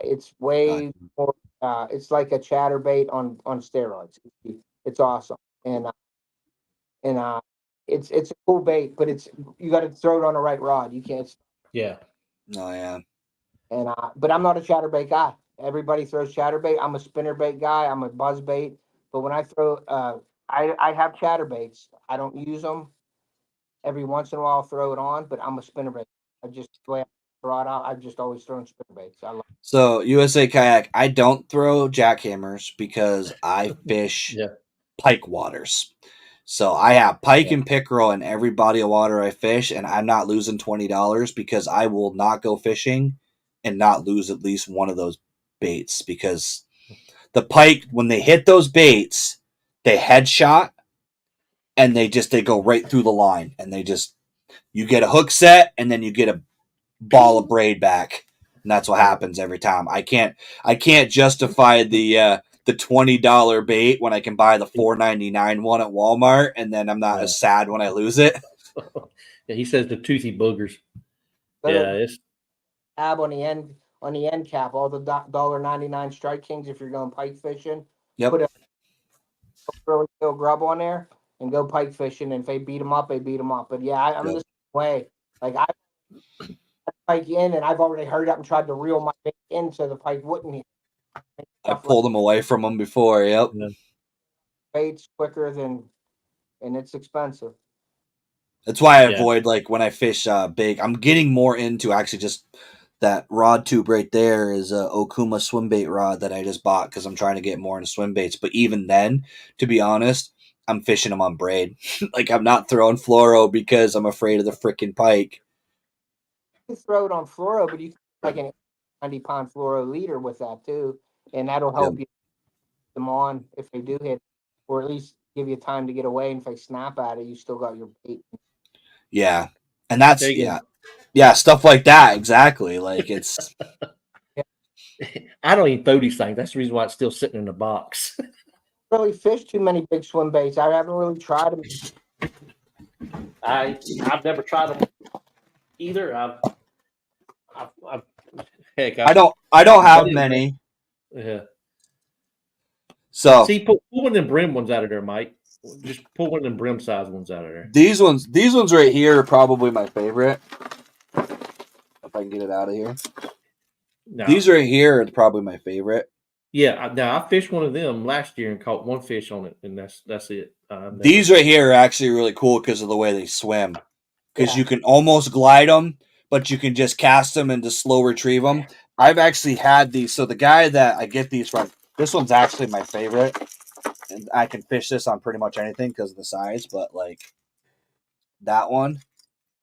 It's way more. It's like a chatterbait on steroids. It's awesome, and it's a cool bait, but you got to throw it on the right rod. You can't. Yeah. oh yeah. And but I'm not a chatterbait guy. Everybody throws chatterbait. I'm a spinnerbait guy. I'm a buzzbait. But when I throw, I have chatterbaits. I don't use them. Every once in a while, I'll throw it on. But I'm a spinnerbait. The way I throw it out, I've just always thrown spinnerbaits. I love. So USA Kayak, I don't throw jackhammers because I fish Yeah. pike waters. So I have pike Yeah. and pickerel in every body of water I fish, and I'm not losing $20 because I will not go fishing and not lose at least one of those baits because the pike, when they hit those baits, they headshot and they go right through the line, and you get a hook set and then you get a ball of braid back, and that's what happens every time. I can't justify the $20 bait when I can buy the $4.99 one at Walmart, and then I'm not as sad when I lose it. Yeah, he says the toothy boogers. Yeah, it's Tab on the end cap, all the $1.99 Strike Kings if you're going pike fishing. Yep. Put a really kill grub on there and go pike fishing. And if they beat them up, they beat them up. But yeah, I'm Yep. the same way. Like I pike in, and I've already hurried up and tried to reel my bait in so the pike wouldn't hit. I pulled them away from them before. Yep. Yeah. Baits quicker and it's expensive. That's why I avoid, like, when I fish big. I'm getting more into actually just that rod tube right there is a Okuma swim bait rod that I just bought because I'm trying to get more into swim baits. But even then, to be honest, I'm fishing them on braid. Like, I'm not throwing fluoro because I'm afraid of the freaking pike. can throw it on fluoro, but you can like an 90-pound fluoro leader with that too, and that'll help you put them on if they do hit, or at least give you time to get away. And if they snap at it, you still got your bait. Yeah. And that's There you go. yeah, stuff like that. Exactly. Like it's I don't even throw these things. That's the reason why it's still sitting in the box. Really fish too many big swim baits. I haven't really tried them. I've never tried them either. I've heck, I don't have many. Yeah. So See, pull one of them brim ones out of there, Mike. Just pull one of them brim size ones out of there. these ones right here are probably my favorite. If I can get it out of here. Now, These right here are probably my favorite. yeah. Now I fished one of them last year and caught one fish on it, and that's it. These right here are actually really cool because of the way they swim. Because Yeah. you can almost glide them, but you can just cast them and just slow retrieve them. I've actually had these. So the guy that I get these from, this one's actually my favorite. And I can fish this on pretty much anything because of the size. But like that one,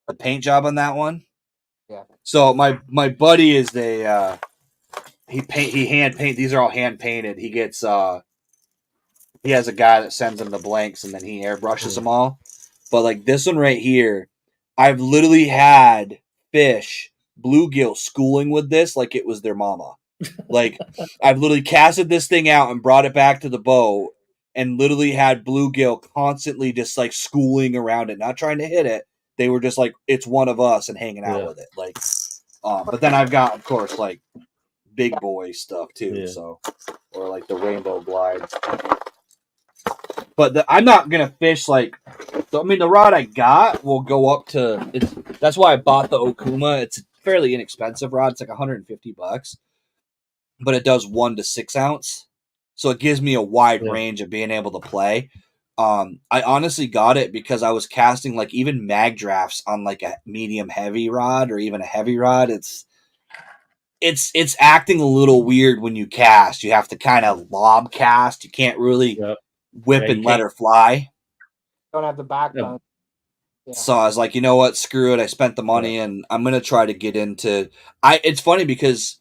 the paint job on that one. Yeah. So my buddy is the he hand paint. These are all hand painted. He gets he has a guy that sends him the blanks and then he airbrushes them all. But like this one right here, I've literally had fish bluegill schooling with this like it was their mama. Like I've literally casted this thing out and brought it back to the boat and literally had bluegill constantly just like schooling around it, not trying to hit it. They were just like, it's one of us and hanging out with it. Like, but then I've got, of course, like big boy stuff too. Yeah. So, or like the rainbow glide. But I'm not gonna fish like. I mean, the rod I got will go up to. That's why I bought the Okuma. It's a fairly inexpensive rod. It's like $150, but it does 1 to 6 ounce, so it gives me a wide range of being able to play. I honestly got it because I was casting like even mag drafts on like a medium heavy rod or even a heavy rod. It's acting a little weird when you cast. You have to kind of lob cast. You can't really whip and let her fly. Don't have the backbone. Yeah. So I was like, you know what? Screw it. I spent the money and I'm going to try to get into. It's funny because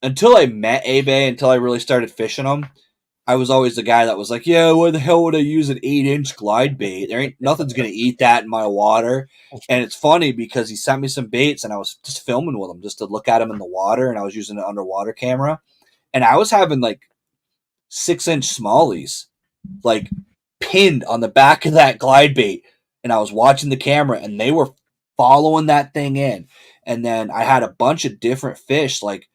until I met eBay, until I really started fishing them, I was always the guy that was like, yeah, why the hell would I use an 8-inch glide bait? There ain't nothing's going to eat that in my water. And it's funny because he sent me some baits and I was just filming with them just to look at them in the water. And I was using an underwater camera. And I was having like 6-inch smallies, like pinned on the back of that glide bait. And I was watching the camera and they were following that thing in. And then I had a bunch of different fish like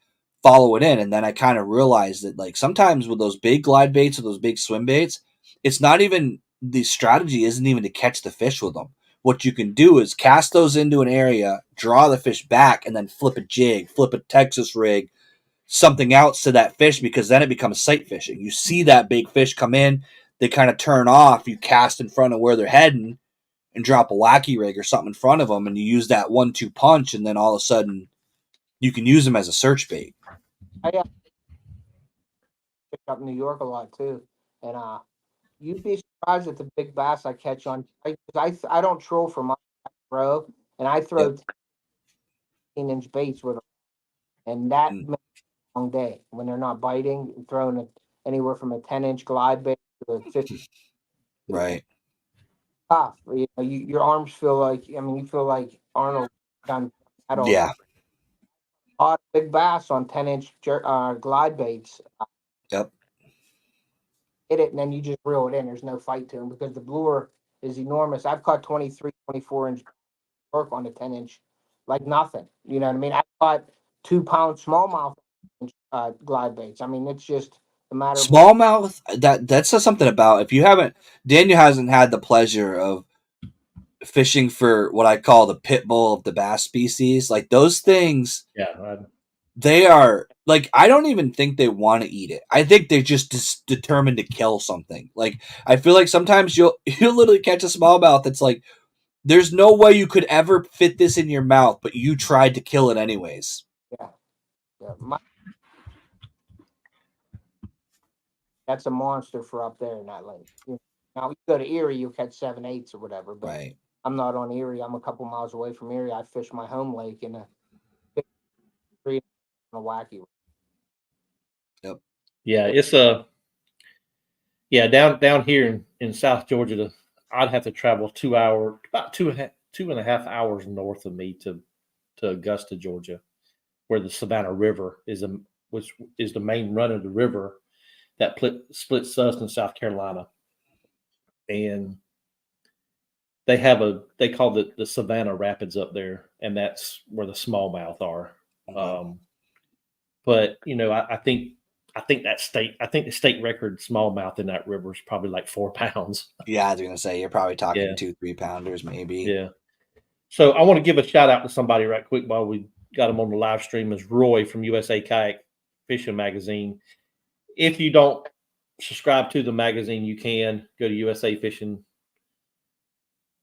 follow it in. And then I kind of realized that like sometimes with those big glide baits or those big swim baits, it's not even the strategy isn't even to catch the fish with them. What you can do is cast those into an area, draw the fish back, and then flip a jig, flip a Texas rig, something else to that fish, because then it becomes sight fishing. You see that big fish come in, they kind of turn off, you cast in front of where they're heading and drop a wacky rig or something in front of them, and you use that 1-2 punch, and then all of a sudden you can use them as a search bait. I pick up in New York a lot too, and you'd be surprised at the big bass I catch on. I don't troll for my throw, and I throw 18-inch baits with them, and that makes a long day when they're not biting. Throwing anywhere from a 10-inch glide bait to a 50. Right. Tough. You know, your arms feel like. I mean, you feel like Arnold done metal. Yeah. A lot of big bass on 10-inch glide baits. Yep. Hit it and then you just reel it in. There's no fight to them because the lure is enormous. I've caught 23, 24-inch work on the 10-inch like nothing. You know what I mean? I caught 2-pound smallmouth glide baits. I mean, it's just a matter of smallmouth. That says something about if you haven't. Daniel hasn't had the pleasure of fishing for what I call the pit bull of the bass species. Like those things. Yeah. They are like I don't even think they want to eat it. I think they're just determined to kill something. Like I feel like sometimes you'll literally catch a smallmouth that's like there's no way you could ever fit this in your mouth, but you tried to kill it anyways. Yeah. That's a monster for up there in that lake. Now you go to Erie, you catch 7/8 or whatever, but right. I'm not on Erie. I'm a couple miles away from Erie. I fish my home lake, and 3 on a wacky. Yeah, it's down here in South Georgia. I'd have to travel about 2.5 hours north of me to Augusta, Georgia, where the Savannah River which is the main run of the river that splits us in South Carolina, and they call it the Savannah Rapids up there, and that's where the smallmouth are. But I think the state record smallmouth in that river is probably like 4 pounds. Yeah, I was gonna say you're probably talking Yeah. 2-3 pounders, maybe. Yeah. So I want to give a shout out to somebody right quick while we got him on the live stream. Is Roy from USA Kayak Fishing Magazine. If you don't subscribe to the magazine, you can go to USA Fishing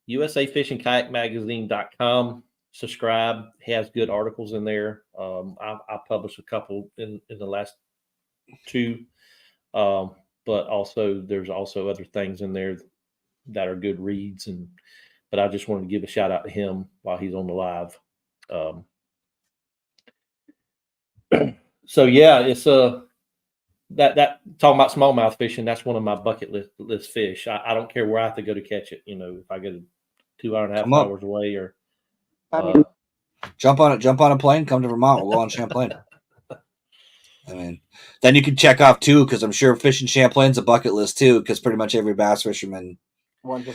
Kayak Magazine.com. Subscribe. He has good articles in there. I published a couple in the last 2, but also there's also other things in there that are good reads. But I just wanted to give a shout out to him while he's on the live. So yeah, it's that talking about smallmouth fishing. That's one of my bucket list fish. I don't care where I have to go to catch it. If I go 2.5 hours away or jump on a plane, come to Vermont. We'll go on Champlain. I mean, then you can check off too, because I'm sure fishing Champlain's a bucket list too, because pretty much every bass fisherman.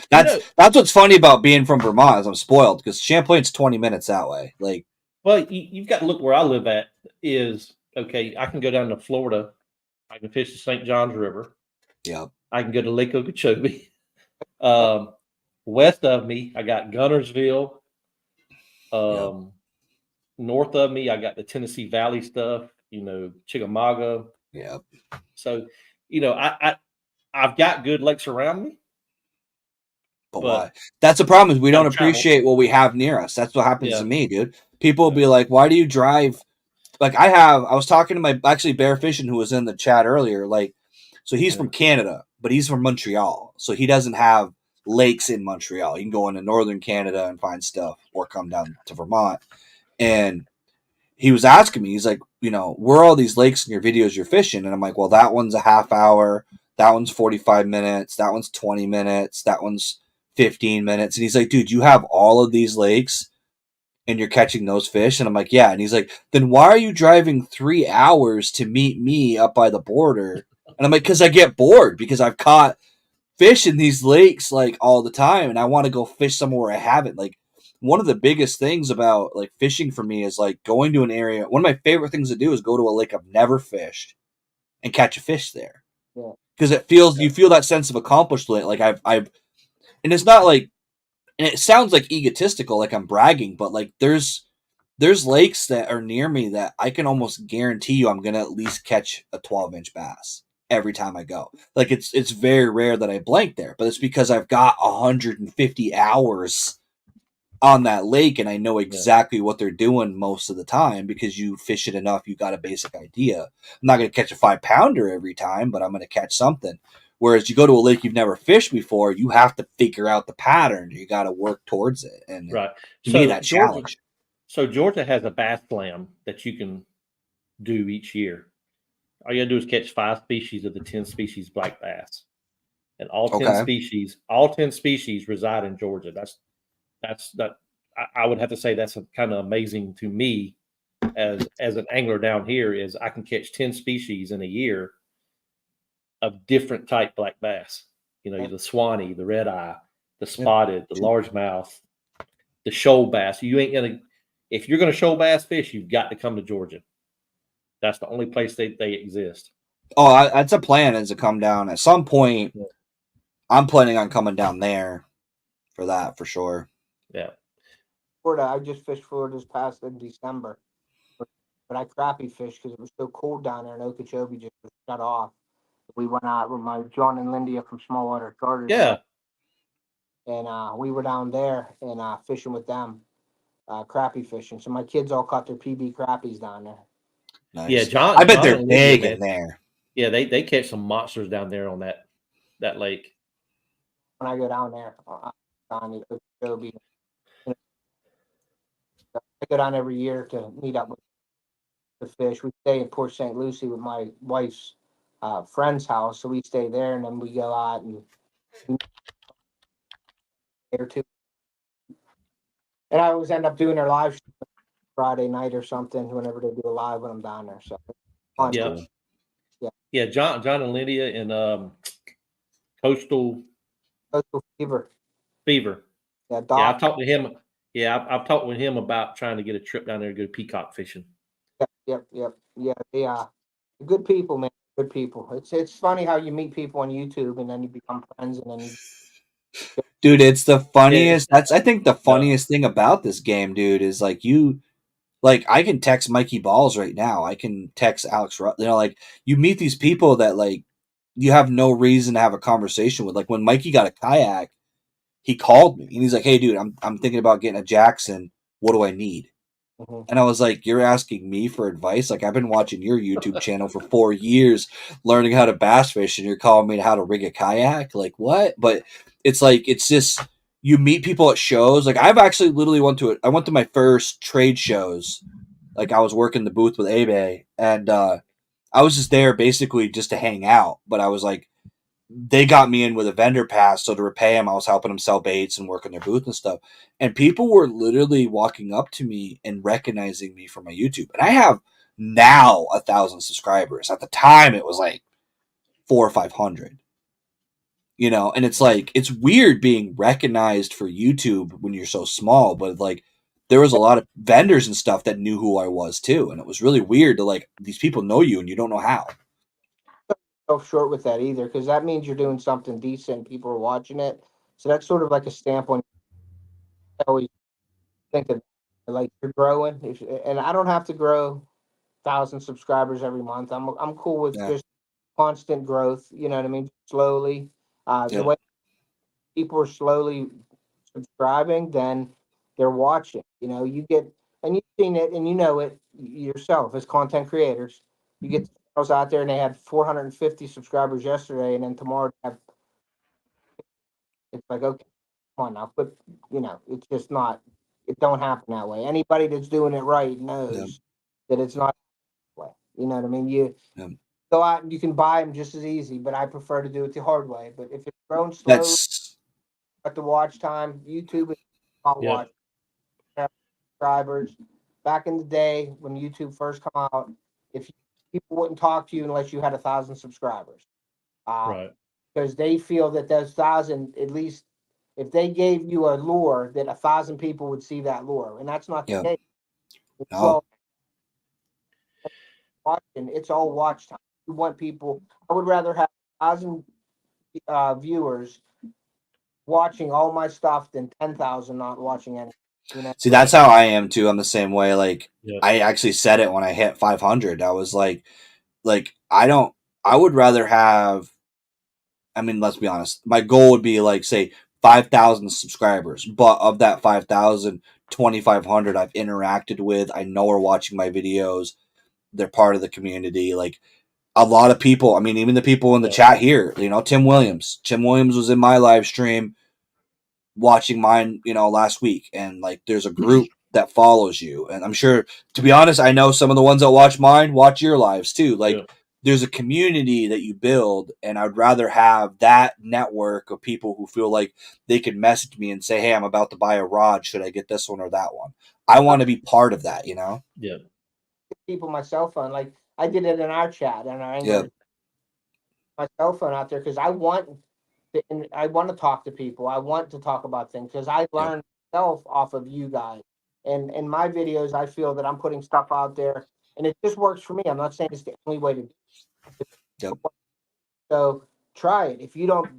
That's what's funny about being from Vermont is I'm spoiled because Champlain's 20 minutes that way. Like, well, you've got to look where I live at. Is okay. I can go down to Florida. I can fish the St. Johns River. Yeah. I can go to Lake Okeechobee. West of me, I got Gunnersville. North of me, I got the Tennessee Valley stuff. Chickamauga. Yeah. So, I've got good lakes around me. But why? That's the problem is we don't appreciate what we have near us. That's what happens to me, dude. People will be like, why do you drive? Like I was talking to Bear Fishing, who was in the chat earlier. Like, so he's from Canada, but he's from Montreal. So he doesn't have lakes in Montreal. He can go into northern Canada and find stuff or come down to Vermont. And he was asking me, he's like, where are all these lakes in your videos you're fishing? And I'm like, well, that one's a half hour. That one's 45 minutes. That one's 20 minutes. That one's 15 minutes. And he's like, dude, you have all of these lakes and you're catching those fish? And I'm like, yeah. And he's like, then why are you driving 3 hours to meet me up by the border? And I'm like, because I get bored because I've caught fish in these lakes like all the time. And I want to go fish somewhere I haven't. Like, one of the biggest things about like fishing for me is like going to an area. One of my favorite things to do is go to a lake I've never fished and catch a fish there. Because you feel that sense of accomplishment. Like I've, and it's not like, and it sounds like egotistical, like I'm bragging, but like there's lakes that are near me that I can almost guarantee you I'm going to at least catch a 12-inch bass every time I go. Like it's very rare that I blank there, but it's because I've got 150 hours on that lake and I know exactly what they're doing most of the time because you fish it enough, you got a basic idea. I'm not going to catch a 5-pounder every time, but I'm going to catch something. Whereas you go to a lake you've never fished before, you have to figure out the pattern. You got to work towards it. And to me, that challenge. So Georgia has a bass slam that you can do each year. All you got to do is catch 5 species of the 10 species black bass. And all 10 species reside in Georgia. I would have to say that's kind of amazing to me as an angler down here is I can catch 10 species in a year of different type black bass. The Swanee, the red eye, the spotted, the largemouth, the shoal bass. If you're gonna shoal bass fish, you've got to come to Georgia. That's the only place they exist. Oh, that's a plan is to come down at some point. Yeah. I'm planning on coming down there for that for sure. Yeah. Florida, I just fished Florida this past in December, but I crappie fished because it was so cold down there, and Okeechobee just was shut off. We went out with my John and Lindy from Smallwater Charters. Yeah. And we were down there and fishing with them, crappie fishing. So my kids all caught their PB crappies down there. Nice. Yeah, John. I bet they're big in there. Yeah, they catch some monsters down there on that lake. When I go down there, on Okeechobee, I go down every year to meet up with. to fish. We stay in Port St. Lucie with my wife's friend's house, so we stay there, and then we go out and or two. And I always end up doing their live Friday night or something whenever they do a live when I'm down there. So fun. Yeah. Cool. Yeah, John and Lydia in Coastal Coastal Fever. Fever. Yeah, Yeah, Doc. I've talked to him. Yeah, I've talked with him about trying to get a trip down there to go peacock fishing. Yep. Yeah, they are good people, man. Good people. It's funny how you meet people on YouTube and then you become friends and then you Dude, it's the Yeah, funniest. That's I think the yeah, funniest thing about this game, dude, is like I can text Mikey Balls right now. I can text Alex. Like you meet these people that like you have no reason to have a conversation with. Like when Mikey got a kayak, he called me and he's like, "Hey, dude, I'm thinking about getting a Jackson. What do I need?" Mhm. And I was like, "You're asking me for advice? Like I've been watching your YouTube channel for 4 years, learning how to bass fish, and you're calling me how to rig a kayak? Like what?" But it's like it's just you meet people at shows. Like I've actually literally went to it. I went to my first trade shows. Like I was working the booth with Abe, and I was just there basically just to hang out. But I was like, they got me in with a vendor pass, so to repay them, I was helping them sell baits and work in their booth and stuff. And people were literally walking up to me and recognizing me from my YouTube. And I have now 1,000 subscribers. At the time, it was like 400 or 500. And it's like it's weird being recognized for YouTube when you're so small, but like there was a lot of vendors and stuff that knew who I was too, and it was really weird to like these people know you and you don't know how. go short with that either because that means you're doing something decent. People are watching it, so that's sort of like a stamp on. I always think of like you're growing, and I don't have to grow 1,000 subscribers every month. I'm cool with Yeah. just constant growth. You know what I mean? Slowly. The Yep. way people are slowly subscribing, then they're watching. You know, you get and you've seen it and you know it yourself as content creators. You get channels out there and they had 450 subscribers yesterday, and then tomorrow they have, it's like okay, come on now, but it's just not. It don't happen that way. Anybody that's doing it right Yep. knows that it's not that way. You know what I mean? You Yep. go out and you can buy them just as easy, but I prefer to do it the hard way. But if it's grown slowly That's at the watch time, YouTube is not yeah, watch subscribers. Back in the day when YouTube first come out, if people wouldn't talk to you unless you had 1,000 subscribers, uh, right. because they feel that those 1,000 at least if they gave you a lure that 1,000 people would see that lure, and that's not the yeah. case. It's No. all watching. It's all watch time. You want people. I would rather have 1,000 viewers watching all my stuff than 10,000 not watching any. You know, See, that's how I am too. I'm the same way. Like Yeah, I actually said it when I hit 500. I was like I don't. I would rather have. I mean, let's be honest. My goal would be like say 5,000 subscribers, but of that 5,000, 2,500 I've interacted with. I know are watching my videos. They're part of the community. Like a lot of people. I mean, even the people in the yeah, chat here. Tim Williams. Tim Williams was in my live stream watching mine, last week, and like there's a group that follows you, and I'm sure, to be honest, I know some of the ones that watch mine watch your lives too. yeah, Like there's a community that you build, and I'd rather have that network of people who feel like they can message me and say, "Hey, I'm about to buy a rod. Should I get this one or that one?" I want to be part of that. yeah, people my cell phone. Like I did it in our chat and our Yeah. Angler my cell phone out there because I want to talk to people. I want to talk about things because I Yep. learned myself off of you guys. And in my videos, I feel that I'm putting stuff out there, and it just works for me. I'm not saying it's the only way to do it. Yep. So try it. If you don't,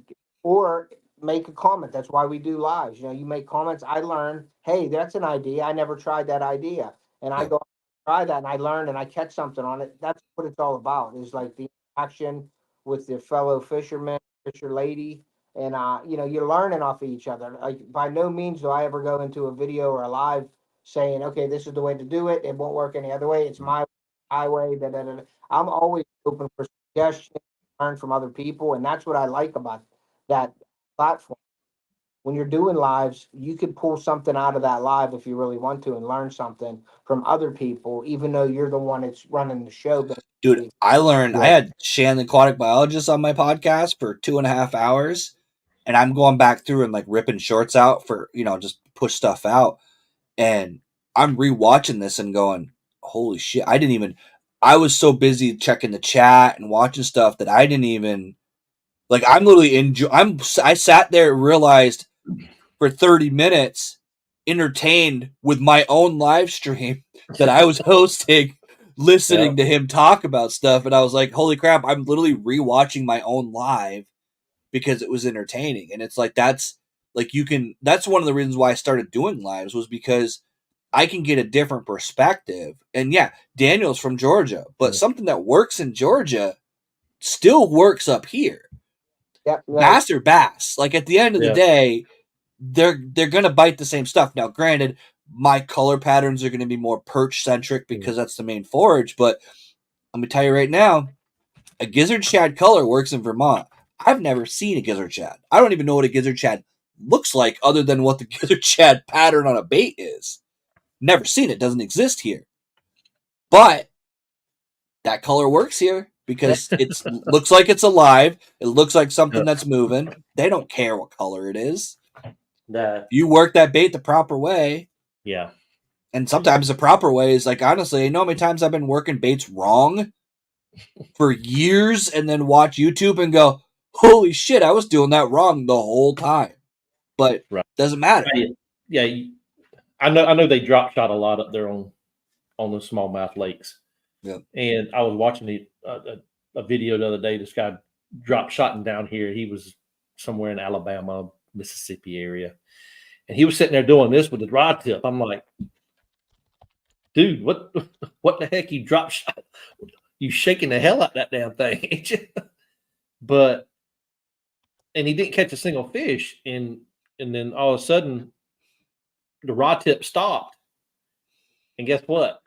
or make a comment. That's why we do lives. You make comments. I learn. Hey, that's an idea. I never tried that idea, and I Yep. go try that, and I learn, and I catch something on it. That's what it's all about. Is like the action with the fellow fisherman, fisher lady, and you're learning off of each other. Like by no means do I ever go into a video or a live saying, okay, this is the way to do it. It won't work any other way. It's my highway. Da, da, da, da. I'm always open for suggestions, learn from other people, and that's what I like about that platform. when you're doing lives, you could pull something out of that live if you really want to and learn something from other people, even though you're the one that's running the show. But Dude, I learned. I Yeah. had Shan, the aquatic biologist, on my podcast for 2.5 hours, and I'm going back through and like ripping shorts out for just push stuff out, and I'm rewatching this and going, holy shit! I was so busy checking the chat and watching stuff that I didn't even like. I'm literally I sat there and realized for 30 minutes, entertained with my own live stream that I was hosting, listening to him talk about stuff. And I was like, holy crap, I'm literally rewatching my own live because it was entertaining. And it's like, that's one of the reasons why I started doing lives, was because I can get a different perspective. And yeah, Daniel's from Georgia, but something that works in Georgia still works up here. Yep, right. Bass or bass. Like at the end of the day, they're gonna bite the same stuff. Now, granted, my color patterns are gonna be more perch centric because that's the main forage. But let me tell you right now, a gizzard shad color works in Vermont. I've never seen a gizzard shad. I don't even know what a gizzard shad looks like, other than what the gizzard shad pattern on a bait is. Never seen it. Doesn't exist here. But that color works here because it looks like it's alive. It looks like something that's moving. They don't care what color it is. You work that bait the proper way. Yeah. And sometimes the proper way is like, honestly, you know how many times I've been working baits wrong for years and then watch YouTube and go, holy shit, I was doing that wrong the whole time. But doesn't matter. Yeah. I know they drop shot a lot up there on the smallmouth lakes. Yep. And I was watching a video the other day. This guy drop shotting down here. He was somewhere in Alabama, Mississippi area. And he was sitting there doing this with the rod tip. I'm like, dude, what the heck? You drop shot? You shaking the hell out that damn thing, ain't you? And he didn't catch a single fish. And then all of a sudden, the rod tip stopped. And guess what?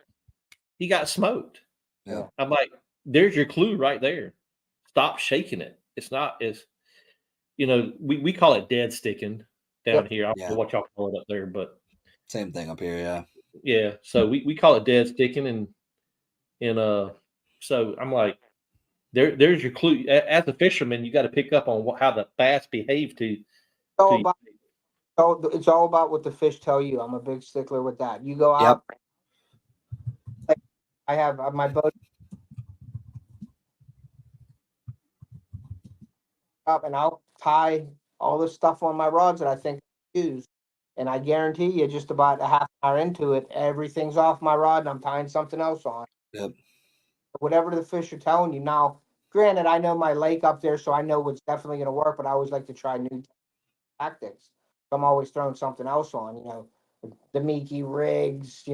He got smoked. Yeah. I'm like, there's your clue right there. Stop shaking it. It's not as, we call it dead sticking down here. I don't know what y'all call it up there, but same thing up here. Yeah. Yeah. So we call it dead sticking. And so I'm like, there's your clue. As a fisherman, you got to pick up on how the bass behave to. It's all about what the fish tell you. I'm a big stickler with that. You go out. Yep. I have my boat up, and I'll tie all the stuff on my rods that I think I use. And I guarantee you, just about a half hour into it, everything's off my rod, and I'm tying something else on. Yep. Whatever the fish are telling you. Now, granted, I know my lake up there, so I know what's definitely going to work. But I always like to try new tactics. So I'm always throwing something else on. The Miki rigs,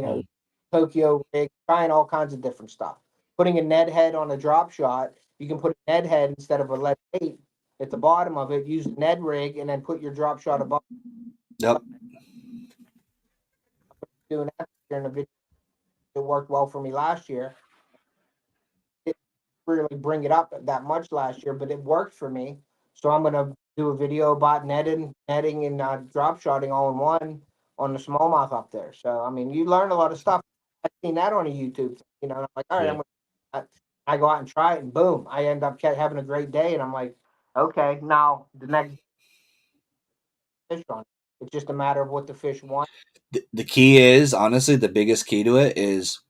Tokyo rig, trying all kinds of different stuff. Putting a Ned head on a drop shot, you can put a Ned head instead of a lead bait at the bottom of it. Use a Ned rig, and then put your drop shot above. Yep. Doing that in a video, it worked well for me last year. It didn't really bring it up that much last year, but it worked for me. So I'm gonna do a video about netting, and drop shotting all in one on the smallmouth up there. So I mean, you learn a lot of stuff. I've seen that on a YouTube. And I'm like, all right, I go out and try it, and boom, I end up having a great day. And I'm like, okay, now the next fish on. It's just a matter of what the fish want. The key is, honestly, the biggest key to it is,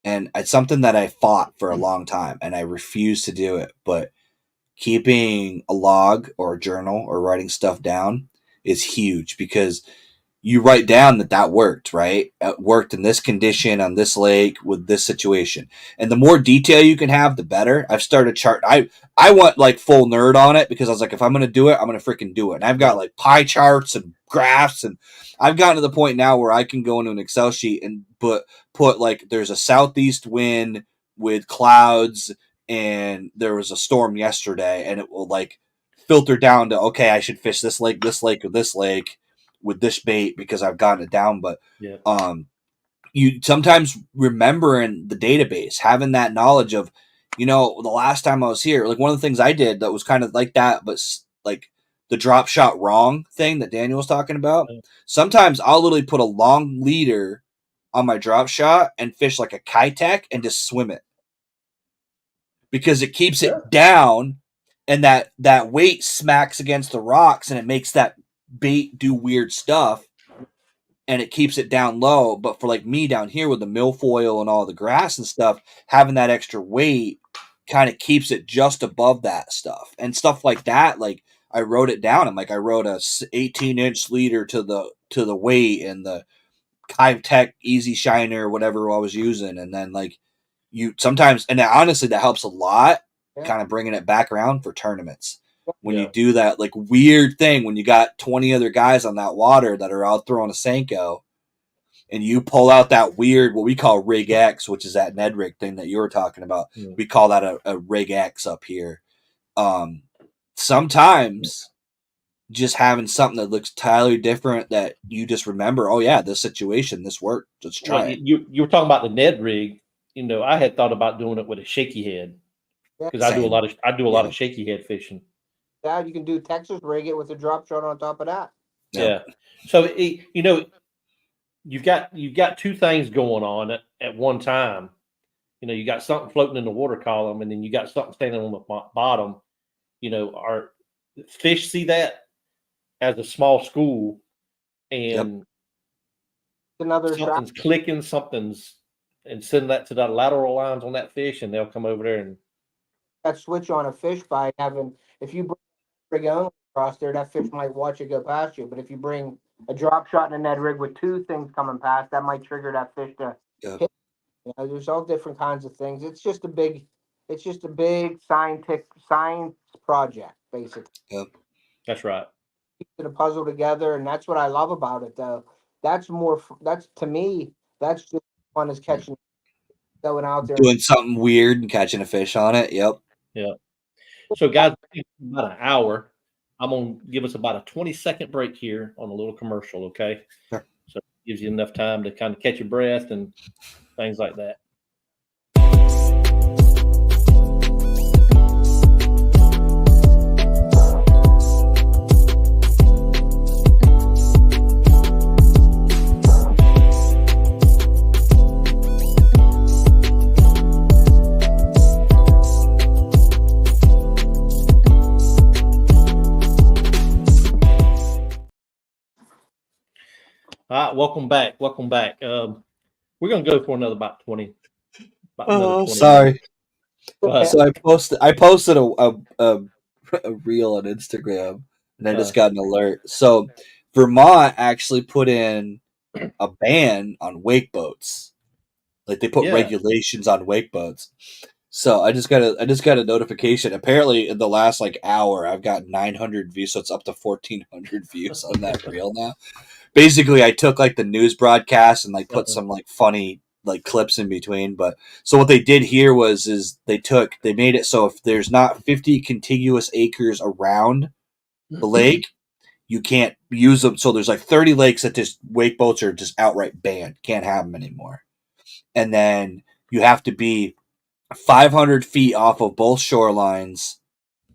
and it's something that I fought for a long time, and I refuse to do it, but keeping a log or a journal or writing stuff down is huge, because you write down that worked, right? It worked in this condition on this lake with this situation. And the more detail you can have, the better. I've started chart. I want like full nerd on it, because I was like, if I'm going to do it, I'm going to freaking do it. And I've got like pie charts and graphs, and I've gotten to the point now where I can go into an Excel sheet and put like, there's a southeast wind with clouds, and there was a storm yesterday, and it will like filter down to, okay, I should fish this lake, or this lake with this bait, because I've gotten it down. But you sometimes remembering the database, having that knowledge of, the last time I was here, like one of the things I did that was kind of like that, but like the drop shot wrong thing that Daniel was talking about. Sometimes I'll literally put a long leader on my drop shot and fish like a Kitech and just swim it, because it keeps it down, and that weight smacks against the rocks and it makes that bait do weird stuff, and it keeps it down low. But for like me down here with the milfoil and all the grass and stuff, having that extra weight kind of keeps it just above that stuff and stuff like that. Like I wrote it down. I'm like, I wrote a 18-inch leader to the weight and the Kitech Easy Shiner or whatever I was using. And then like you sometimes, and honestly, that helps a lot, kind of bringing it back around for tournaments. When you do that like weird thing, when you got 20 other guys on that water that are out throwing a Senko, and you pull out that weird, what we call Rig X, which is that Ned rig thing that you were talking about. We call that a Rig X up here. Sometimes just having something that looks entirely different that you just remember, oh yeah, this situation, this worked. Let's try it. You were talking about the Ned rig. I had thought about doing it with a shaky head, because I do a lot of shaky head fishing. Yeah, you can do Texas rig it with a drop shot on top of that. Yeah. So you've got two things going on at one time. You got something floating in the water column, and then you got something standing on the bottom. Our fish see that as a small school, and another something's clicking, and send that to the lateral lines on that fish, and they'll come over there and that switch on a fish by having, if you bring a across there, that fish might watch it go past you. But if you bring a drop shot in a Ned rig with two things coming past, that might trigger that fish to hit. There's all different kinds of things. It's just a big science project, basically. Yep. That's right. Put a puzzle together, and that's what I love about it, though. That's to me, that's just fun as catching, going out there, doing something weird and catching a fish on it. Yep. Yeah. So, guys, about an hour. I'm going to give us about a 20-second break here on a little commercial, okay? Sure. So it gives you enough time to kind of catch your breath and things like that. All right, welcome back. We're going to go for about 20. Oh, sorry. So I posted a reel on Instagram, and I just got an alert. So Vermont actually put in a ban on wake boats. Like they put regulations on wake boats. So I just got a notification. Apparently, in the last hour, I've got 900 views. So it's up to 1,400 views on that reel now. Basically, I took the news broadcast and put some funny clips in between. But so what they did here is they made it so if there's not 50 contiguous acres around the lake, you can't use them. So there's 30 lakes that just wake boats are just outright banned. Can't have them anymore. And then you have to be 500 feet off of both shorelines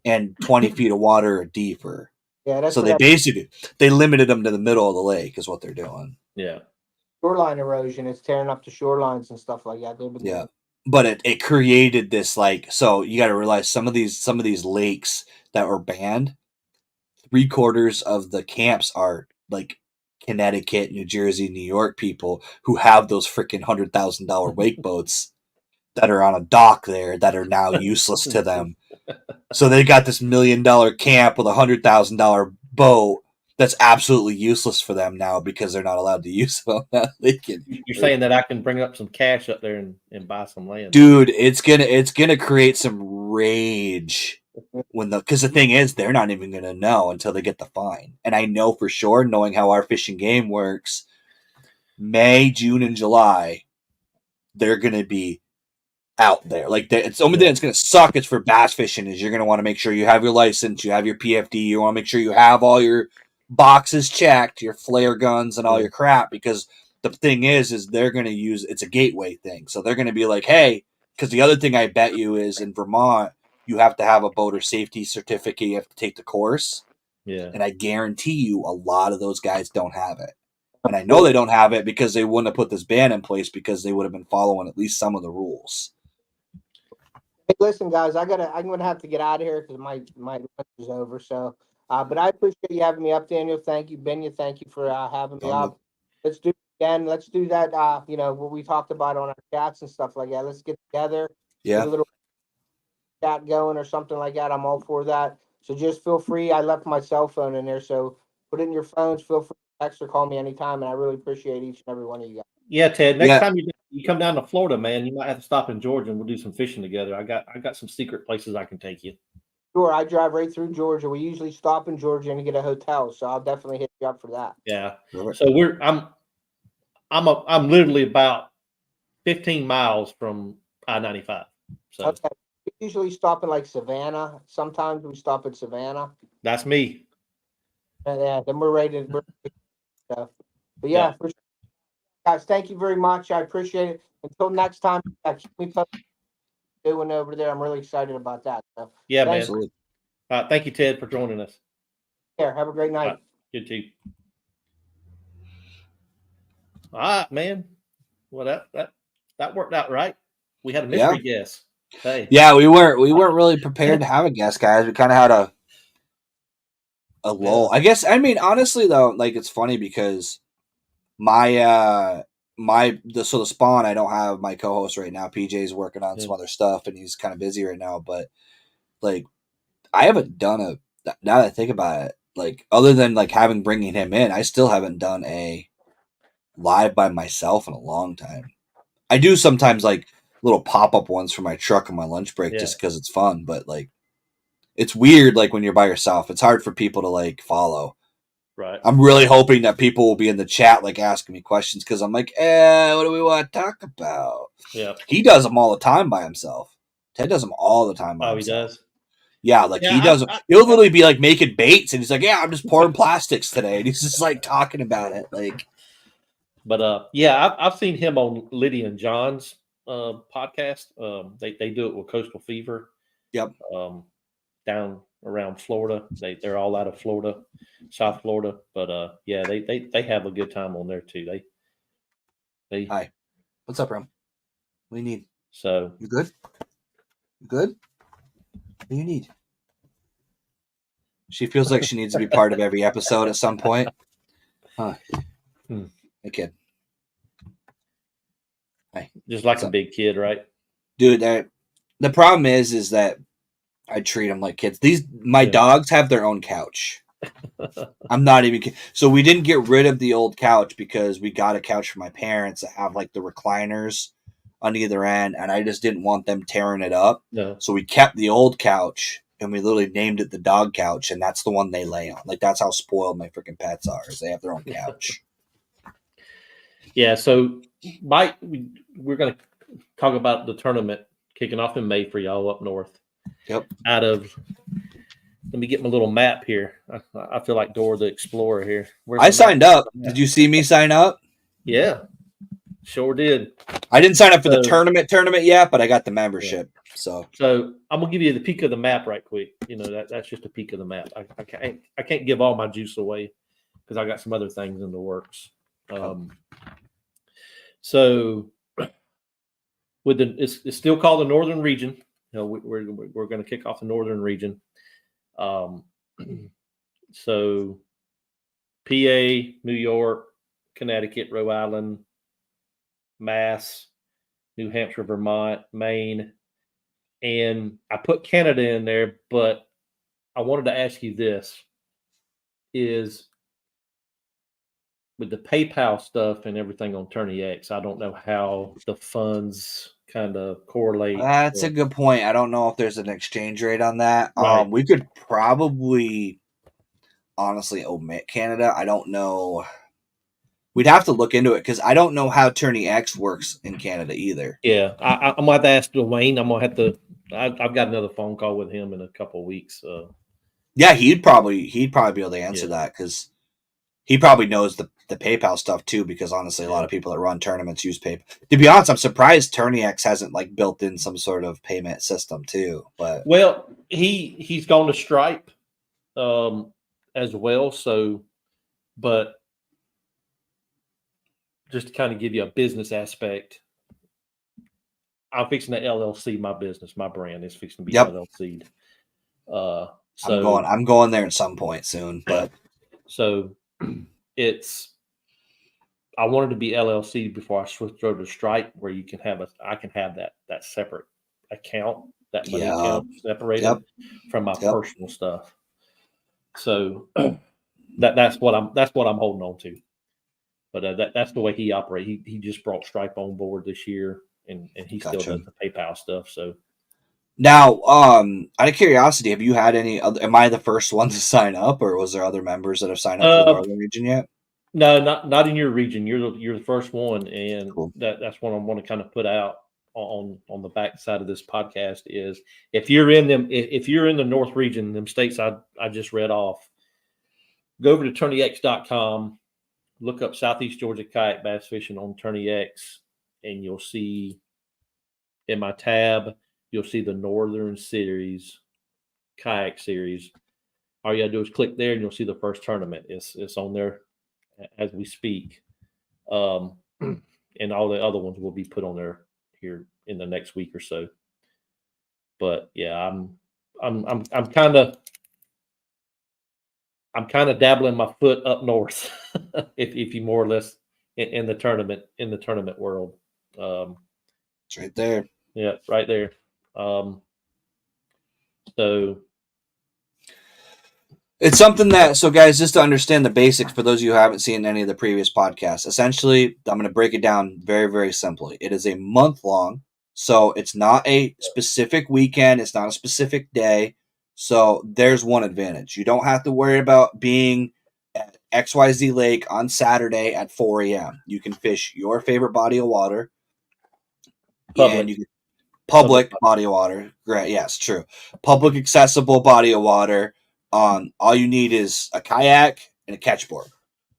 and 20 feet of water or deeper. Yeah, that's so they limited them to the middle of the lake is what they're doing. Yeah. Shoreline erosion is tearing up the shorelines and stuff like that. Yeah. But it created this so you got to realize some of these lakes that were banned, 3/4 of the camps are Connecticut, New Jersey, New York people who have those freaking $100,000 wake boats that are on a dock there that are now useless to them. So they got this $1 million camp with a $100,000 boat that's absolutely useless for them now because they're not allowed to use it on that lake. You're saying that I can bring up some cash up there and buy some land, dude? It's gonna create some rage because the thing is they're not even gonna know until they get the fine. And I know for sure, knowing how our fishing game works, May, June, and July, they're gonna be out there. It's only thing that's going to suck is for bass fishing is you're going to want to make sure you have your license, you have your PFD, you want to make sure you have all your boxes checked, your flare guns and all your crap, because the thing is they're going to use, it's a gateway thing. So they're going to be like, hey, because the other thing I bet you is in Vermont, you have to have a boater safety certificate. You have to take the course. Yeah. And I guarantee you a lot of those guys don't have it. And I know they don't have it because they wouldn't have put this ban in place because they would have been following at least some of the rules. Hey, listen, guys, I'm gonna have to get out of here because my lunch is over. So, but I appreciate you having me up, Daniel. Thank you, Benya. Thank you for having me up. Let's do it again. Let's do that. What we talked about on our chats and stuff like that. Let's get together. Get Yeah. a little chat going or something like that. I'm all for that. So just feel free. I left my cell phone in there, so put it in your phones. Feel free to text or call me anytime, and I really appreciate each and every one of you guys. Yeah, Ted. Next Yeah. time you come down to Florida, man, you might have to stop in Georgia and we'll do some fishing together. I got some secret places I can take you. Sure, I drive right through Georgia. We usually stop in Georgia and get a hotel, so I'll definitely hit you up for that. Yeah. Perfect. So I'm literally about 15 miles from I-95. So Okay. We usually stop in like Savannah. Sometimes we stop at Savannah. that's me. And then we're ready to stuff. But yeah, for sure. Guys, thank you very much. I appreciate it. Until next time, keep me posted doing over there. I'm really excited about that. So Yeah, thanks. man. Thank you, Ted, for joining us. Care. Have a great night. Good too. All right, man. Well, that worked out right. We had a mystery guest. Hey. Yeah, we weren't really prepared to have a guest, guys. We kind of had a lull. I guess. I mean, honestly, though, like it's funny because the Spawn, I don't have my co-host right now. PJ's working on some other stuff, and he's kind of busy right now. But like, I haven't done now that I think about it, like other than like bringing him in, I still haven't done a live by myself in a long time. I do sometimes like little pop-up ones for my truck on my lunch break just because it's fun, but like it's weird like when you're by yourself. It's hard for people to like follow. Right. I'm really hoping that people will be in the chat like asking me questions because I'm like, what do we want to talk about? Yeah. He does them all the time by himself. Ted does them all the time by himself. He does? Yeah, like he does. He'll literally be like making baits, and he's like, "Yeah, I'm just pouring plastics today," and he's just like talking about it, like. But yeah, I've seen him on Lydia and John's podcast. They do it with Coastal Fever. Yep. Down around Florida, they're all out of Florida, South Florida. But yeah, they have a good time on there too. They. Hi, what's up, Ram? What do you need? So you good? You good? What do you need? She feels like she needs to be part of every episode at some point. Huh. Hey, kid. Hi. Just like a big kid, right? Dude, the problem is that I treat them like kids. My dogs have their own couch. I'm not even kidding. So we didn't get rid of the old couch because we got a couch for my parents that have like the recliners on either end, and I just didn't want them tearing it up. No. So we kept the old couch, and we literally named it the dog couch, and that's the one they lay on. Like, that's how spoiled my freaking pets are, is they have their own couch. Yeah, so Mike, we're going to talk about the tournament kicking off in May for y'all up north. Yep. Let me get my little map here. I feel like Dora the Explorer here. I signed up. Did you see me sign up? Yeah, sure did. I didn't sign up for the tournament yet, but I got the membership. Yeah. So I'm gonna give you the peek of the map right quick. You know, that's just a peek of the map. I can't give all my juice away because I got some other things in the works. So with it's still called the Northern Region. You know, we're going to kick off the Northern Region. So PA, New York, Connecticut, Rhode Island, Mass, New Hampshire, Vermont, Maine, and I put Canada in there, but I wanted to ask you this: is with the PayPal stuff and everything on Tourney X, I don't know how the funds kind of correlate. That's a good point. I don't know if there's an exchange rate on that. Right. We could probably honestly omit Canada. I don't know. We'd have to look into it because I don't know how Tourney X works in Canada either. Yeah, I'm gonna have to ask Dwayne. I'm gonna have to. I've got another phone call with him in a couple of weeks. Yeah, he'd probably be able to answer that because he probably knows the PayPal stuff too. Because honestly, a lot of people that run tournaments use PayPal. To be honest, I'm surprised Tourney X hasn't like built in some sort of payment system too. But well, he's gone to Stripe, as well. So, but just to kind of give you a business aspect, I'm fixing to LLC my business. My brand is fixing to be Yep. LLC'd. I'm going there at some point soon, but so I wanted to be LLC before I switched over to Stripe, where you can I can have that separate account, that money account separated from my personal stuff. So that's what I'm holding on to. But that's the way he operates. He just brought Stripe on board this year, and he still does the PayPal stuff. So now, out of curiosity, have you had any other? Am I the first one to sign up, or was there other members that have signed up for the Northern region yet? No, not in your region. You're the first one, and Cool. that's what I want to kind of put out on the back side of this podcast is if you're in the North region, them states I just read off, go over to TourneyX.com, look up Southeast Georgia Kayak Bass Fishing on TourneyX, and you'll see in my tab, you'll see the Northern Series Kayak Series. All you gotta do is click there, and you'll see the first tournament. It's on there as we speak, and all the other ones will be put on there here in the next week or so. But yeah, I'm kind of dabbling my foot up north, if you more or less in the tournament world. It's right there. Yeah, right there. So it's something that, so guys, just to understand the basics for those of you who haven't seen any of the previous podcasts, essentially, I'm going to break it down very, very simply. It is a month long, so it's not a specific weekend. It's not a specific day. So there's one advantage. You don't have to worry about being at XYZ Lake on Saturday at 4 a.m. You can fish your favorite body of water. Public body of water. Great. Yes, true. Public accessible body of water. All you need is a kayak and a catchboard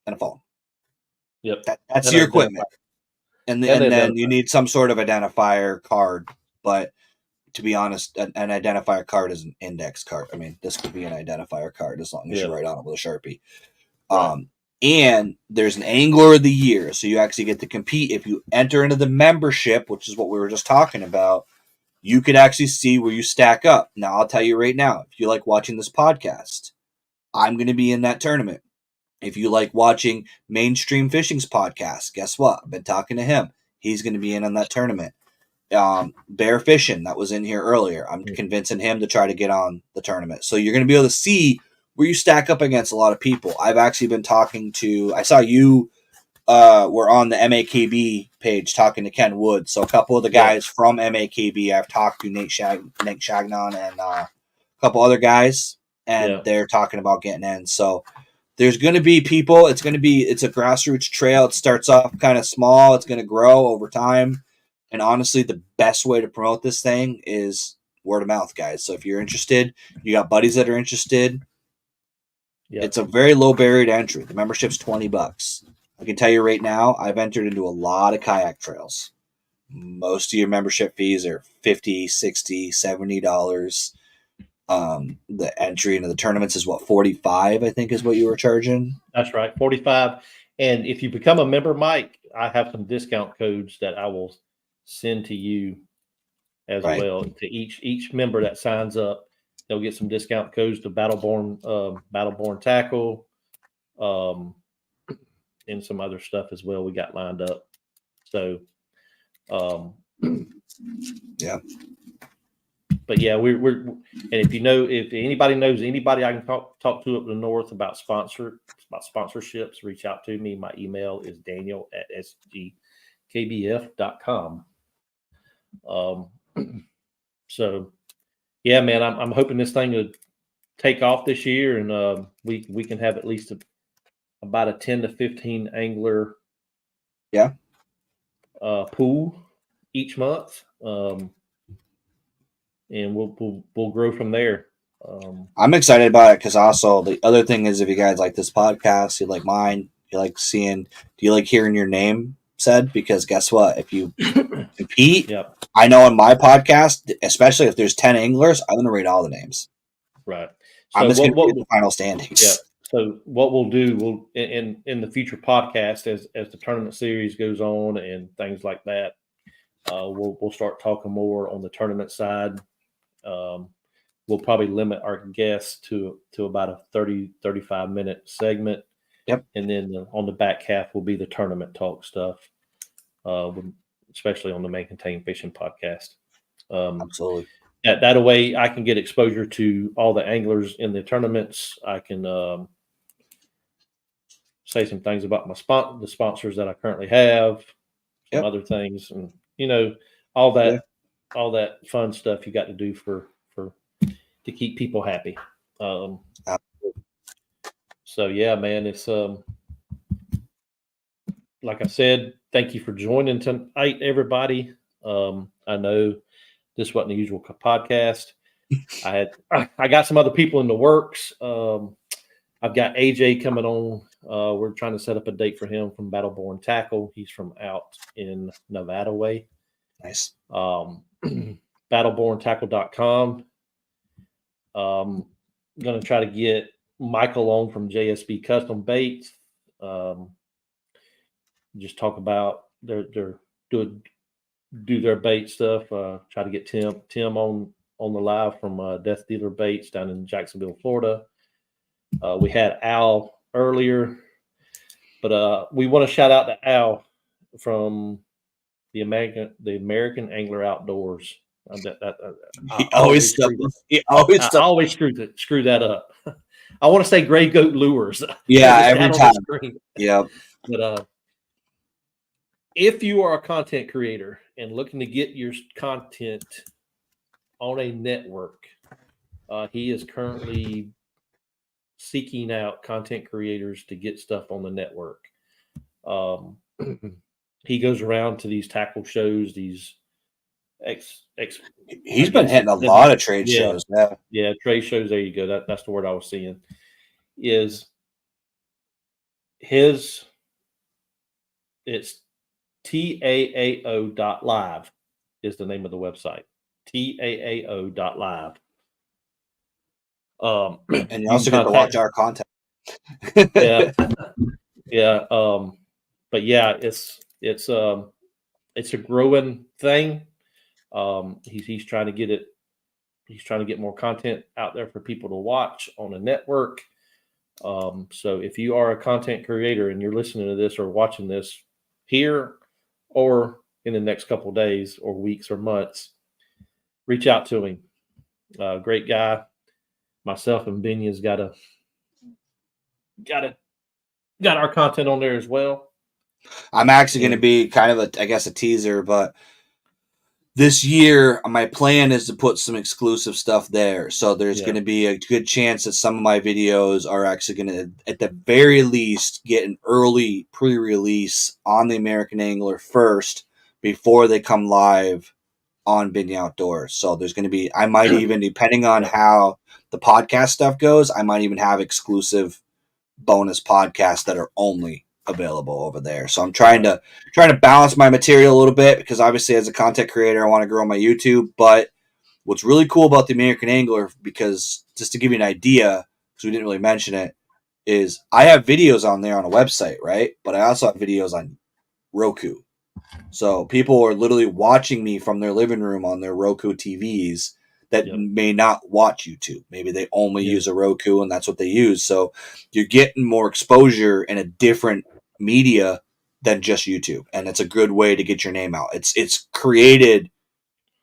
and a phone. Yep. That's your equipment. And then you need some sort of identifier card. But to be honest, an identifier card is an index card. I mean, this could be an identifier card as long as you write on it with a Sharpie. Right. And there's an Angler of the Year. So you actually get to compete. If you enter into the membership, which is what we were just talking about, you could actually see where you stack up. Now, I'll tell you right now, if you like watching this podcast, I'm going to be in that tournament. If you like watching Mainstream Fishing's podcast, guess what? I've been talking to him. He's going to be in on that tournament. Bear Fishing, that was in here earlier. I'm convincing him to try to get on the tournament. So you're going to be able to see where you stack up against a lot of people. I've actually been talking to, I saw you were on the MAKB page talking to Ken Wood. So a couple of the guys from MAKB, I've talked to Nate Chagnon and a couple other guys, and they're talking about getting in. So there's going to be people. It's a grassroots trail. It starts off kind of small. It's going to grow over time. And honestly, the best way to promote this thing is word of mouth, guys. So if you're interested, you got buddies that are interested. Yep. It's a very low barrier to entry. The membership's $20. I can tell you right now, I've entered into a lot of kayak trails. Most of your membership fees are $50, $60, $70. The entry into the tournaments is what, $45, I think is what you were charging. That's right, $45. And if you become a member, Mike, I have some discount codes that I will send to you as well. To each member that signs up, they'll get some discount codes to Battleborn Tackle, and some other stuff as well we got lined up. So, yeah. But yeah, we're and if anybody knows anybody I can talk to up the north about sponsorships, reach out to me. My email is daniel@sgkbf.com. So yeah, man, I'm hoping this thing would take off this year, and we can have at least about a 10 to 15 angler pool each month, and we'll grow from there. I'm excited about it because also the other thing is, if you guys like this podcast, you like mine, you like seeing, do you like hearing your name said? Because guess what, if you compete, I know on my podcast, especially if there's 10 anglers, I'm going to read all the names. Right. So I'm just going to read the final standings. Yeah. So what we'll do, we'll in the future podcast as the tournament series goes on and things like that, we'll start talking more on the tournament side. We'll probably limit our guests to about a 35-minute segment. Yep. And then on the back half will be the tournament talk stuff, especially on the Main Contain Fishing podcast. Absolutely. That way I can get exposure to all the anglers in the tournaments. I can say some things about the sponsors that I currently have, some other things, and all that fun stuff you got to do for to keep people happy. So yeah, man, it's like I said, thank you for joining tonight, everybody. I know this wasn't the usual podcast. I got some other people in the works. I've got AJ coming on. We're trying to set up a date for him from Battleborn Tackle. He's from out in Nevada way. Nice. Battleborntackle.com. Going to try to get Michael on from JSB Custom Baits. Just talk about their do their bait stuff. Try to get Tim on the live from Death Dealer Baits down in Jacksonville, Florida. We had Al earlier, but we want to shout out to Al from the American Angler Outdoors. He always screw that up. I want to say Gray Goat Lures. Yeah, every time. Yeah. But if you are a content creator and looking to get your content on a network, he is currently seeking out content creators to get stuff on the network. He goes around to these tackle shows, these he's been hitting a lot of trade shows. Yeah, trade shows. There you go. That's the word I was seeing. It's taao.live is the name of the website. taao.live. And you also get to watch our content. Yeah. But yeah, it's a growing thing. He's trying to get it. He's trying to get more content out there for people to watch on a network. So if you are a content creator and you're listening to this or watching this here or in the next couple of days or weeks or months, reach out to him. Great guy. Myself and Binya's got our content on there as well. I'm actually going to be kind of a teaser, but this year my plan is to put some exclusive stuff there. So there's going to be a good chance that some of my videos are actually going to, at the very least, get an early pre-release on the American Angler first before they come live on Binya Outdoors. So there's going to be, I might even, depending on how the podcast stuff goes, I might even have exclusive bonus podcasts that are only available over there. So I'm trying to balance my material a little bit, because obviously as a content creator I want to grow my YouTube. But what's really cool about the American Angler, because just to give you an idea, because we didn't really mention it, is I have videos on there on a website, right? But I also have videos on Roku. So people are literally watching me from their living room on their Roku TVs that may not watch YouTube. Maybe they only use a Roku and that's what they use. So you're getting more exposure in a different media than just YouTube. And it's a good way to get your name out. It's created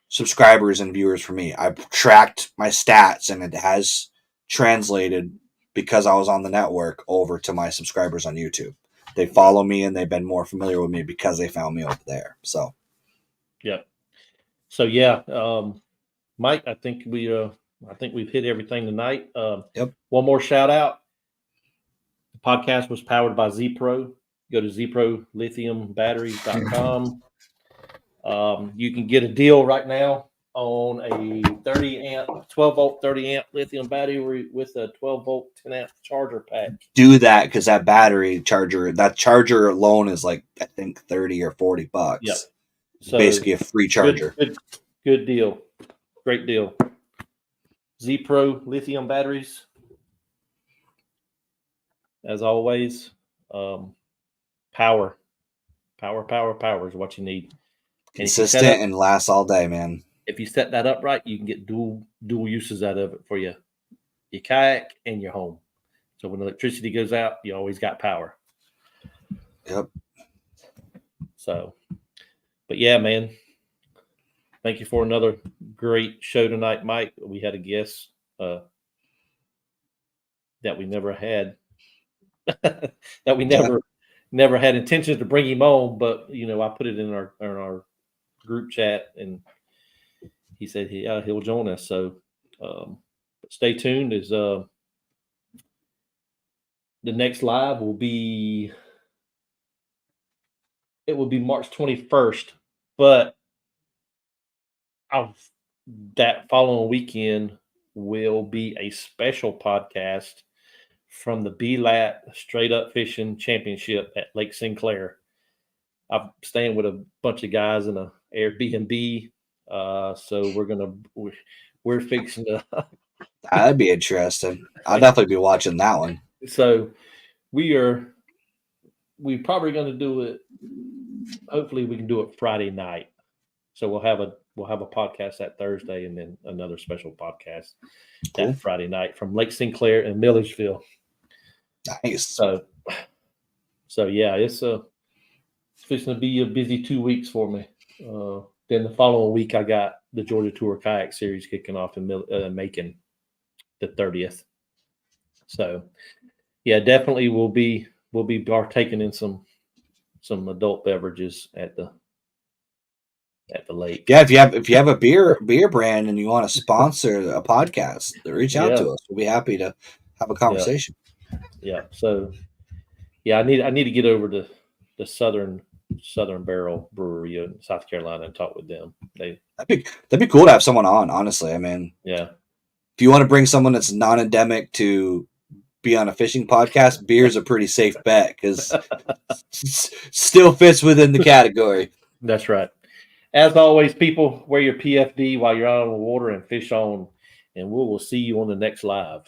subscribers and viewers for me. I've tracked my stats and it has translated, because I was on the network, over to my subscribers on YouTube. They follow me and they've been more familiar with me because they found me over there. So, Mike, I think we've hit everything tonight. One more shout out. The podcast was powered by Z-Pro. Go to zprolithiumbatteries.com. You can get a deal right now on a 12 volt 30 amp lithium battery with a 12 volt 10 amp charger pack. Do that, because that charger alone is like, I think $30 or $40. Yep. So basically a free charger. Good deal. Great deal. Z-Pro lithium batteries. as always, power is what you need. And Consistent and lasts all day, man. if you set that up right, you can get dual uses out of it for your kayak and your home. So when electricity goes out, you always got power. Yep. So, but yeah, man. Thank you for another great show tonight, Mike. We had a guest that we never had, that we never had intentions to bring him on, but I put it in our group chat, and he said he'll join us. So stay tuned. As the next live will be March 21st, but that following weekend will be a special podcast from the BLAT Straight Up Fishing Championship at Lake Sinclair. I'm staying with a bunch of guys in a Airbnb, so we're fixing to. That'd be interesting. I'll definitely be watching that one. So we're probably going to do it. Hopefully, we can do it Friday night. So we'll have a podcast that Thursday, and then another special podcast that Friday night from Lake Sinclair and Millersville. Nice. So yeah, it's fixing to be a busy 2 weeks for me. Then the following week, I got the Georgia Tour Kayak Series kicking off in Macon, the 30th. So yeah, definitely we'll be partaking in some adult beverages at the lake. Yeah, if you have a beer brand and you want to sponsor a podcast, reach out to us. We'll be happy to have a conversation. Yeah. So yeah, I need to get over to the Southern Barrel Brewery in South Carolina and talk with them. That'd be cool to have someone on, honestly. I mean, yeah. If you want to bring someone that's non-endemic to be on a fishing podcast, beer's a pretty safe bet because still fits within the category. That's right. As always, people, wear your PFD while you're out on the water and fish on, and we will see you on the next live.